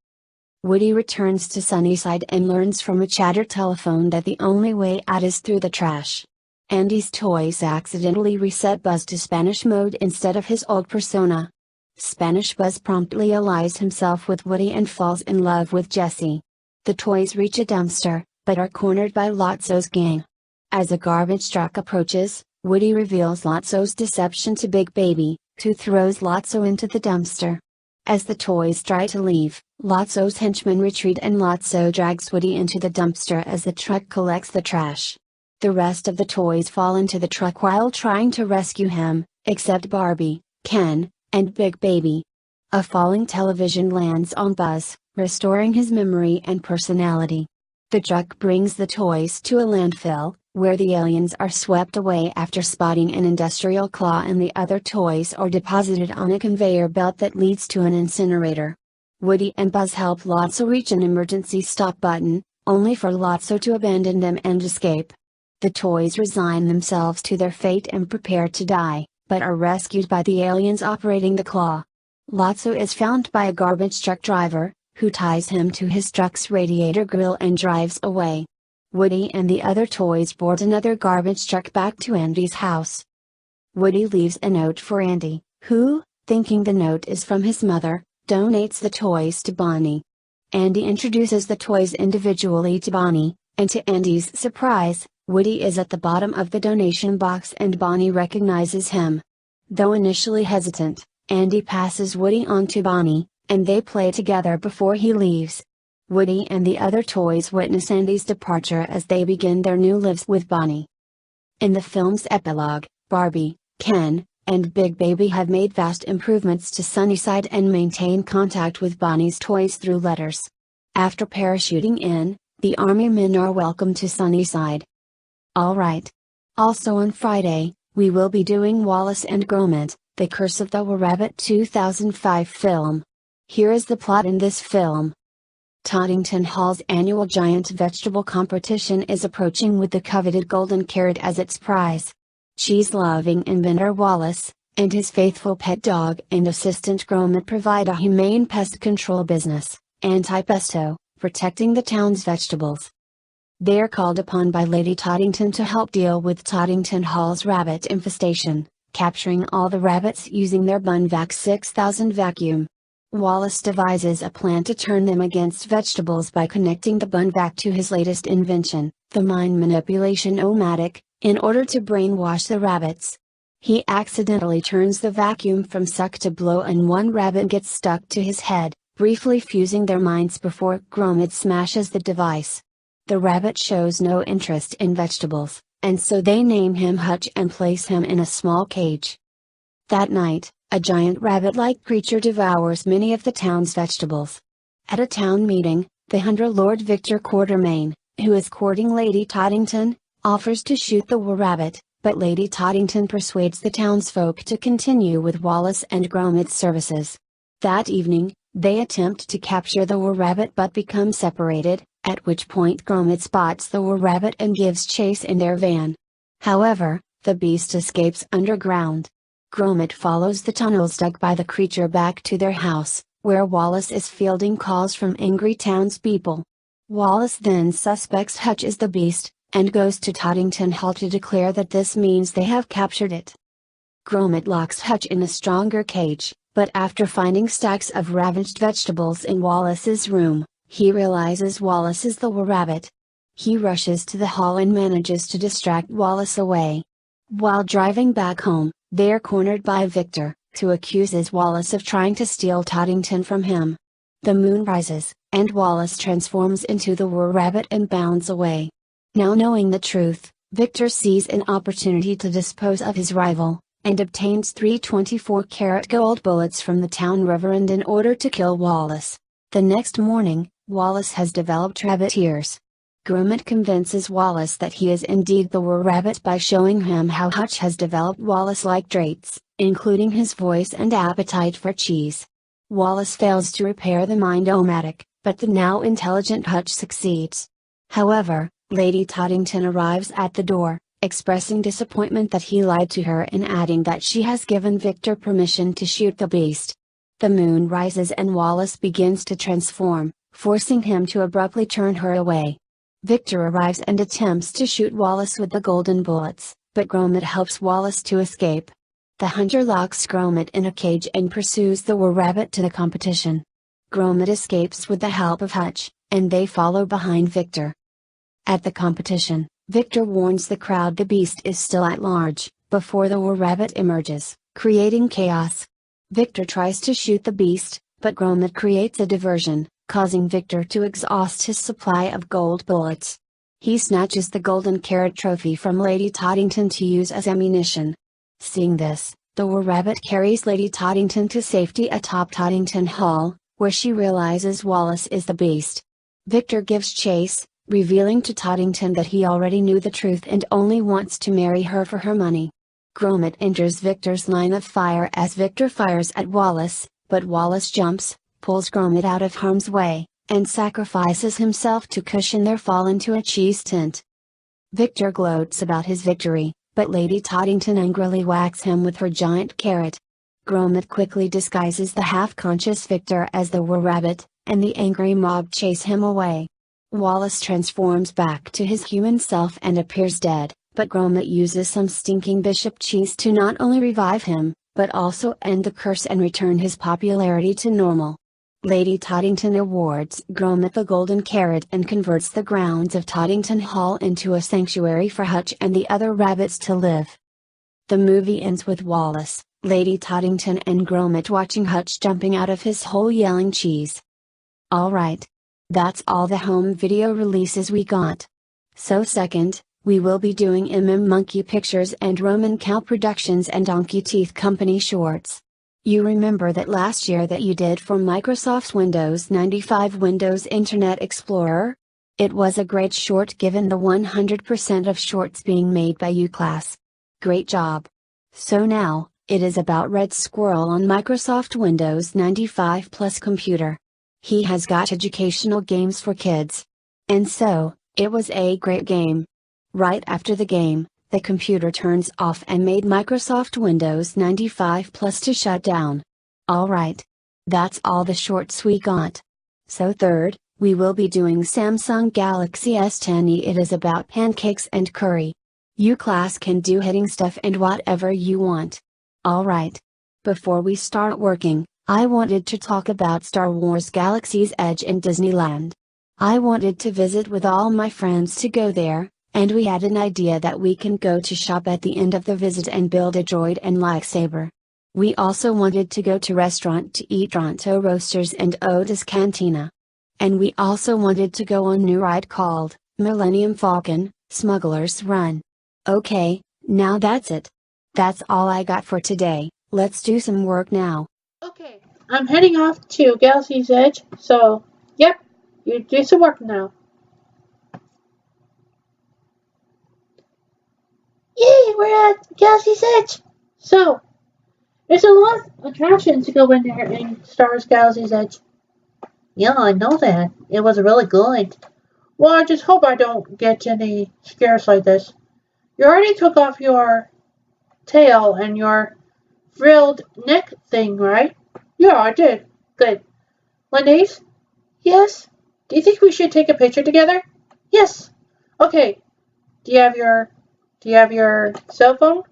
Woody returns to Sunnyside and learns from a chatter telephone that the only way out is through the trash. Andy's toys accidentally reset Buzz to Spanish mode instead of his old persona. Spanish Buzz promptly allies himself with Woody and falls in love with Jessie. The toys reach a dumpster, but are cornered by Lotso's gang. As a garbage truck approaches, Woody reveals Lotso's deception to Big Baby, who throws Lotso into the dumpster. As the toys try to leave, Lotso's henchmen retreat and Lotso drags Woody into the dumpster as the truck collects the trash. The rest of the toys fall into the truck while trying to rescue him, except Barbie, Ken, and Big Baby. A falling television lands on Buzz, restoring his memory and personality. The truck brings the toys to a landfill, where the aliens are swept away after spotting an industrial claw, and the other toys are deposited on a conveyor belt that leads to an incinerator. Woody and Buzz help Lotso reach an emergency stop button, only for Lotso to abandon them and escape. The toys resign themselves to their fate and prepare to die, but are rescued by the aliens operating the claw. Lotso is found by a garbage truck driver, who ties him to his truck's radiator grill and drives away. Woody and the other toys board another garbage truck back to Andy's house. Woody leaves a note for Andy, who, thinking the note is from his mother, donates the toys to Bonnie. Andy introduces the toys individually to Bonnie, and to Andy's surprise, Woody is at the bottom of the donation box and Bonnie recognizes him. Though initially hesitant, Andy passes Woody on to Bonnie, and they play together before he leaves. Woody and the other toys witness Andy's departure as they begin their new lives with Bonnie. In the film's epilogue, Barbie, Ken, and Big Baby have made vast improvements to Sunnyside and maintain contact with Bonnie's toys through letters. After parachuting in, the army men are welcomed to Sunnyside. Alright. Also on Friday, we will be doing Wallace and Gromit, The Curse of the Were-Rabbit 2005 film. Here is the plot in this film. Toddington Hall's annual giant vegetable competition is approaching with the coveted golden carrot as its prize. Cheese-loving inventor Wallace, and his faithful pet dog and assistant Gromit provide a humane pest control business, Anti-Pesto, protecting the town's vegetables. They are called upon by Lady Toddington to help deal with Toddington Hall's rabbit infestation, capturing all the rabbits using their Bunvac 6000 vacuum. Wallace devises a plan to turn them against vegetables by connecting the Bunvac to his latest invention, the mind manipulation O-matic, in order to brainwash the rabbits. He accidentally turns the vacuum from suck to blow and one rabbit gets stuck to his head, briefly fusing their minds before Gromit smashes the device. The rabbit shows no interest in vegetables, and so they name him Hutch and place him in a small cage. That night, a giant rabbit-like creature devours many of the town's vegetables. At a town meeting, the hunter Lord Victor Quartermain, who is courting Lady Toddington, offers to shoot the were-rabbit, but Lady Toddington persuades the townsfolk to continue with Wallace and Gromit's services. That evening, they attempt to capture the were-rabbit but become separated, at which point Gromit spots the were-rabbit and gives chase in their van. However, the beast escapes underground. Gromit follows the tunnels dug by the creature back to their house, where Wallace is fielding calls from angry townspeople. Wallace then suspects Hutch is the beast, and goes to Toddington Hall to declare that this means they have captured it. Gromit locks Hutch in a stronger cage, but after finding stacks of ravaged vegetables in Wallace's room, he realizes Wallace is the were-rabbit. He rushes to the hall and manages to distract Wallace away. While driving back home, they are cornered by Victor, who accuses Wallace of trying to steal Toddington from him. The moon rises, and Wallace transforms into the were-rabbit and bounds away. Now knowing the truth, Victor sees an opportunity to dispose of his rival, and obtains 3 24-karat gold bullets from the town reverend in order to kill Wallace. The next morning, Wallace has developed rabbit ears. Gromit convinces Wallace that he is indeed the Were-Rabbit by showing him how Hutch has developed Wallace-like traits, including his voice and appetite for cheese. Wallace fails to repair the mind-o-matic, but the now intelligent Hutch succeeds. However, Lady Toddington arrives at the door, expressing disappointment that he lied to her and adding that she has given Victor permission to shoot the beast. The moon rises and Wallace begins to transform, forcing him to abruptly turn her away. Victor arrives and attempts to shoot Wallace with the golden bullets, but Gromit helps Wallace to escape. The hunter locks Gromit in a cage and pursues the Were-Rabbit to the competition. Gromit escapes with the help of Hutch, and they follow behind Victor. At the competition, Victor warns the crowd the beast is still at large, before the Were-Rabbit emerges, creating chaos. Victor tries to shoot the beast, but Gromit creates a diversion, causing Victor to exhaust his supply of gold bullets. He snatches the golden carrot trophy from Lady Toddington to use as ammunition. Seeing this, the Were-Rabbit carries Lady Toddington to safety atop Toddington Hall, where she realizes Wallace is the beast. Victor gives chase, revealing to Toddington that he already knew the truth and only wants to marry her for her money. Gromit enters Victor's line of fire as Victor fires at Wallace, but Wallace jumps, pulls Gromit out of harm's way, and sacrifices himself to cushion their fall into a cheese tent. Victor gloats about his victory, but Lady Toddington angrily whacks him with her giant carrot. Gromit quickly disguises the half-conscious Victor as the Were-Rabbit, and the angry mob chase him away. Wallace transforms back to his human self and appears dead, but Gromit uses some stinking bishop cheese to not only revive him, but also end the curse and return his popularity to normal. Lady Toddington awards Gromit the golden carrot and converts the grounds of Toddington Hall into a sanctuary for Hutch and the other rabbits to live. The movie ends with Wallace, Lady Toddington and Gromit watching Hutch jumping out of his hole yelling cheese. Alright. That's all the home video releases we got. So second, we will be doing Monkey Pictures and Roman Cow Productions and Donkey Teeth Company shorts. You remember that last year that you did for Microsoft's Windows 95 Windows Internet Explorer? It was a great short given the 100% of shorts being made by you class. Great job. So now, it is about Red Squirrel on Microsoft Windows 95 Plus computer. He has got educational games for kids. And so, it was a great game. Right after the game, the computer turns off and made Microsoft Windows 95 Plus to shut down. Alright. That's all the shorts we got. So third, we will be doing Samsung Galaxy S10e. It is about pancakes and curry. You class can do hitting stuff and whatever you want. Alright. Before we start working, I wanted to talk about Star Wars Galaxy's Edge in Disneyland. I wanted to visit with all my friends to go there, and we had an idea that we can go to shop at the end of the visit and build a droid and lightsaber. We also wanted to go to restaurant to eat Toronto Roasters and Oda's Cantina. And we also wanted to go on new ride called Millennium Falcon, Smuggler's Run. Okay, now that's it. That's all I got for today. Let's do some work now. Okay, I'm heading off to Galaxy's Edge, so, yep, you do some work now. Yay, we're at Galaxy's Edge! So, there's a lot of attractions to go in there in Star Wars Galaxy's Edge. Yeah, I know that. It was really good. Well, I just hope I don't get any scares like this. You already took off your tail and your frilled neck thing, right? Yeah, I did. Good. Lenise? Yes? Do you think we should take a picture together? Yes. Okay. Do you have your cell phone?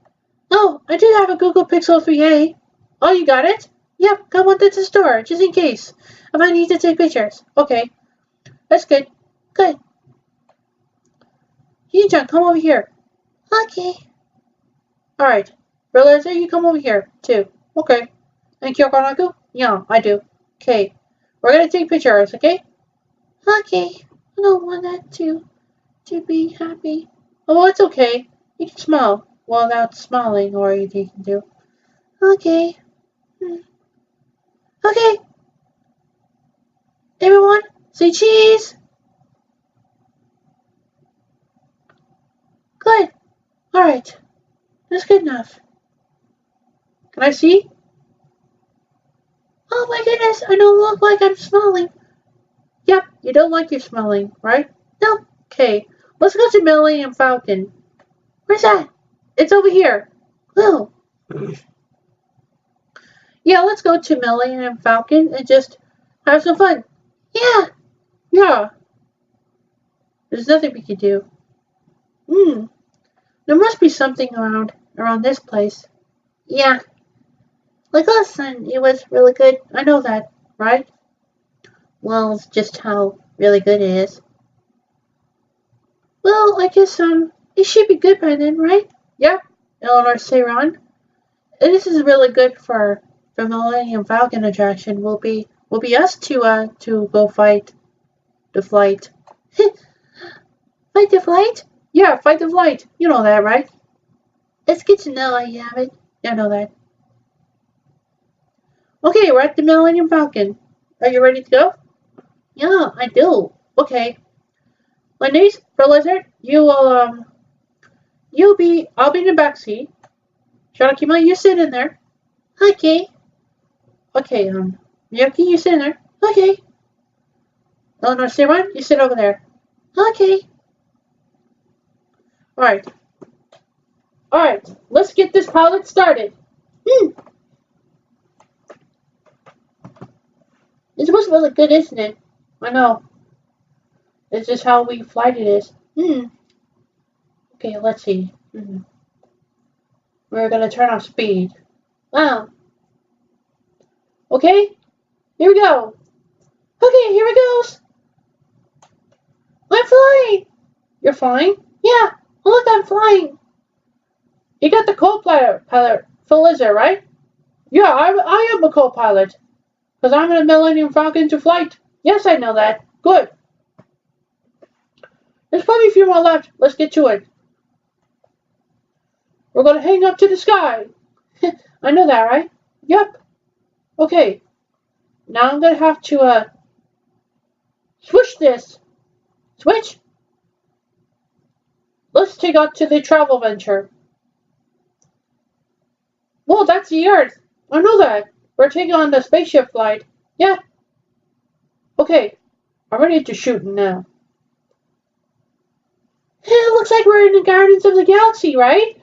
Oh, I do have a Google Pixel 3a. Oh, you got it? Yep, come with it to the store, just in case. I might need to take pictures. Okay. That's good. Good. Hee-chan, come over here. Okay. Alright. Realizer, you come over here, too. Okay. And Kyoko-naku? Yeah, I do. Okay. We're gonna take pictures, okay? Okay. I don't want that to be happy. Oh, it's okay. You can smile. Well, without smiling, or you can do. Okay. Okay. Everyone, say cheese. Alright. That's good enough. Can I see? Oh my goodness, I don't look like I'm smelling. Yep, you don't like your smelling, right? No. Okay. Let's go to Millennium Falcon. Where's that? It's over here. Oh. Yeah, let's go to Millennium Falcon and just have some fun. Yeah. Yeah. There's nothing we can do. There must be something around this place. Yeah. Like last time, it was really good. I know that, right? Well, it's just how really good it is. Well, I guess it should be good by then, right? Yeah. Eleanor Sayron. This is really good for Millennium Falcon attraction. Will be us to go fight the flight. Fight the flight? Yeah, fight the flight. You know that, right? It's good to know I have it. I know that. Okay, we're at the Millennium Falcon. Are you ready to go? Yeah, I do. Okay. Wendy's, for Lizard, I'll be in the back seat. Sharakima, you sit in there. Okay. Okay, Miyuki, you sit in there. Okay. Eleanor Simon, you sit over there. Okay. Alright. Alright, let's get this pilot started. This was really good, isn't it? I know. It's just how we flight it is. Okay, let's see. We're gonna turn off speed. Wow. Okay, here we go. Okay, here it goes. I'm flying. You're flying? Yeah. Look, I'm flying. You got the co-pilot, Phil Lizard, right? Yeah, I am a co-pilot. Because I'm in a Millennium Falcon to flight. Yes, I know that. Good. There's probably a few more left. Let's get to it. We're going to hang up to the sky. I know that, right? Yep. Okay. Now I'm going to have to, switch this. Switch? Let's take out to the travel venture. Whoa, that's the Earth. I know that. We're taking on the spaceship flight. Yeah. Okay. I'm ready to shoot now. It looks like we're in the Guardians of the Galaxy, right?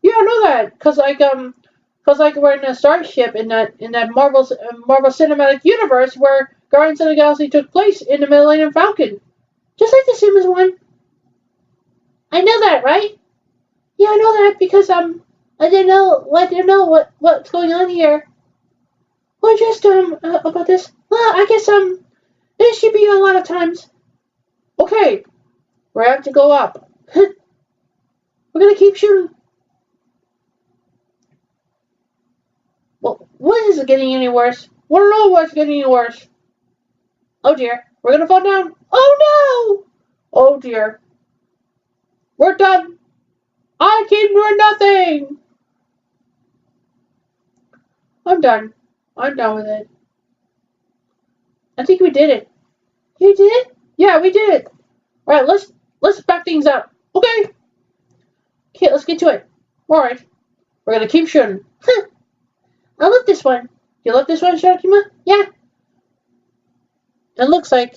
Yeah, I know that. Cause we're in a starship in that Marvel Cinematic Universe where Guardians of the Galaxy took place in the Millennium Falcon. Just like the Simmons one. I know that, right? Yeah, I know that because I didn't know what's going on here. Well, just about this. Well, I guess there should be a lot of times. Okay, we have to go up. We're gonna keep shooting. Well, what is it getting any worse? We don't know what's getting any worse. Oh dear, we're gonna fall down. Oh no! Oh dear. We're done. I keep doing nothing. I'm done. I'm done with it. I think we did it. You did it? Yeah, we did it. All right, let's back things up. Okay. Okay, let's get to it. All right, we're gonna keep shooting. I love this one. You love this one, Sharakima? Yeah. It looks like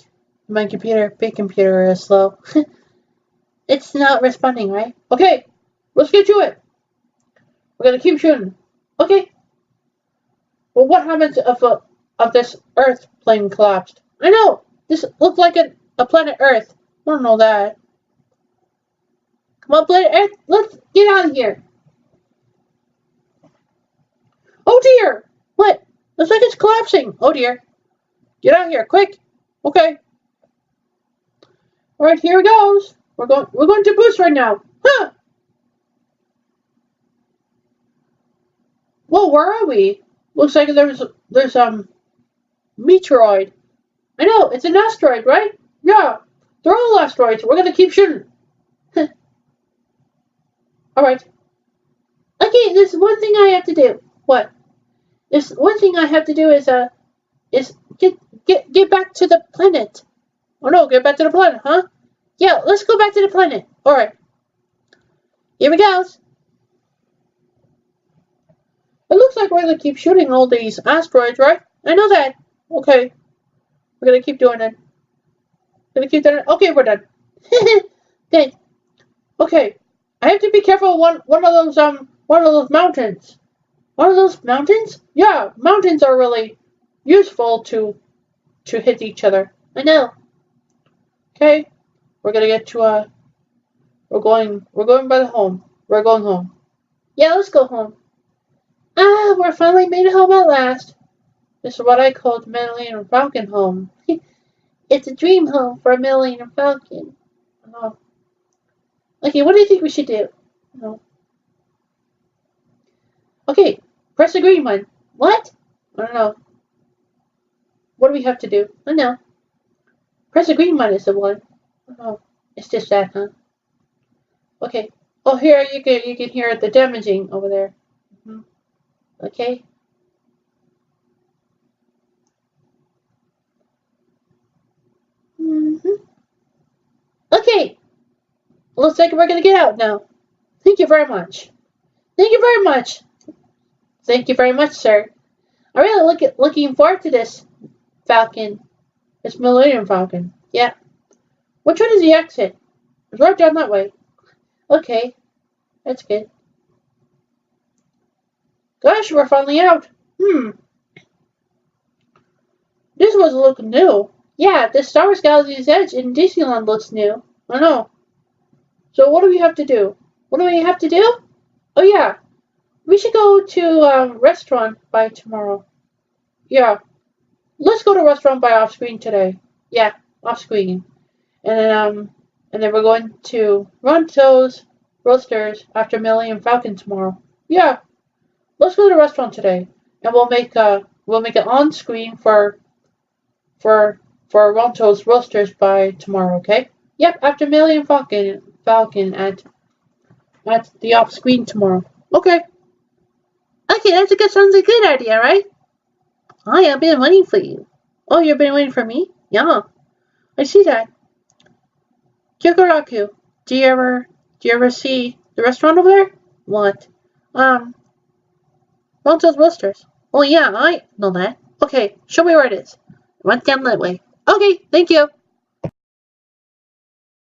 my big computer, is slow. It's not responding, right? Okay, let's get to it. We're gonna keep shooting. Okay. Well, what happens if this Earth plane collapsed? I know. This looks like a planet Earth. I don't know that. Come on, planet Earth. Let's get out of here. Oh dear. What? Looks like it's collapsing. Oh dear. Get out of here, quick. Okay. All right, here it goes. We're going to boost right now. Huh. Whoa, where are we? Looks like there's meteoroid. I know, it's an asteroid, right? Yeah. They're all asteroids. We're gonna keep shooting. Alright. Okay, there's one thing I have to do. What? There's one thing I have to do is get back to the planet. Oh no, get back to the planet, huh? Yeah, let's go back to the planet. Alright. Here we go. It looks like we're gonna keep shooting all these asteroids, right? I know that. Okay. We're gonna keep doing it. Gonna keep doing it. Okay, we're done. Good. Okay. I have to be careful one of those mountains. One of those mountains? Yeah, mountains are really useful to hit each other. I know. Okay. We're gonna get to we're going by the home. We're going home. Yeah, let's go home. Ah, we're finally made it home at last. This is what I call the Millennium Falcon home. It's a dream home for a Millennium Falcon. Oh. Okay, what do you think we should do? Oh. Okay, press the green one. What? I don't know. What do we have to do? I know. Press the green one is the one. Oh, it's just that, huh? Okay. Oh, here you can hear the damaging over there. Mm-hmm. Okay. Mm-hmm. Okay. Looks like we're gonna get out now. Thank you very much. Thank you very much. Thank you very much, sir. I really looking forward to this Falcon. This Millennium Falcon. Yeah. Which one is the exit? It's right down that way. Okay. That's good. Gosh, we're finally out. This was look new. Yeah, the Star Wars Galaxy's Edge in Disneyland looks new. I know. So what do we have to do? What do we have to do? Oh yeah, we should go to a restaurant by tomorrow. Yeah, let's go to a restaurant by off screen today. Yeah, off screen. And then we're going to Ronto's Roasters after Millennium Falcon tomorrow. Yeah, let's go to a restaurant today, and we'll make it on screen for Ronto's Roasters by tomorrow. Okay? Yep, after Millennium Falcon at the off screen tomorrow. Okay. Okay, sounds like a good idea, right? Hi, I've been waiting for you. Oh, you've been waiting for me? Yeah, I see that. Kyokuraku, do you ever see the restaurant over there? What? Ronto's Roasters. Oh yeah, I know that. Okay, show me where it is. Went down that way. Okay, thank you.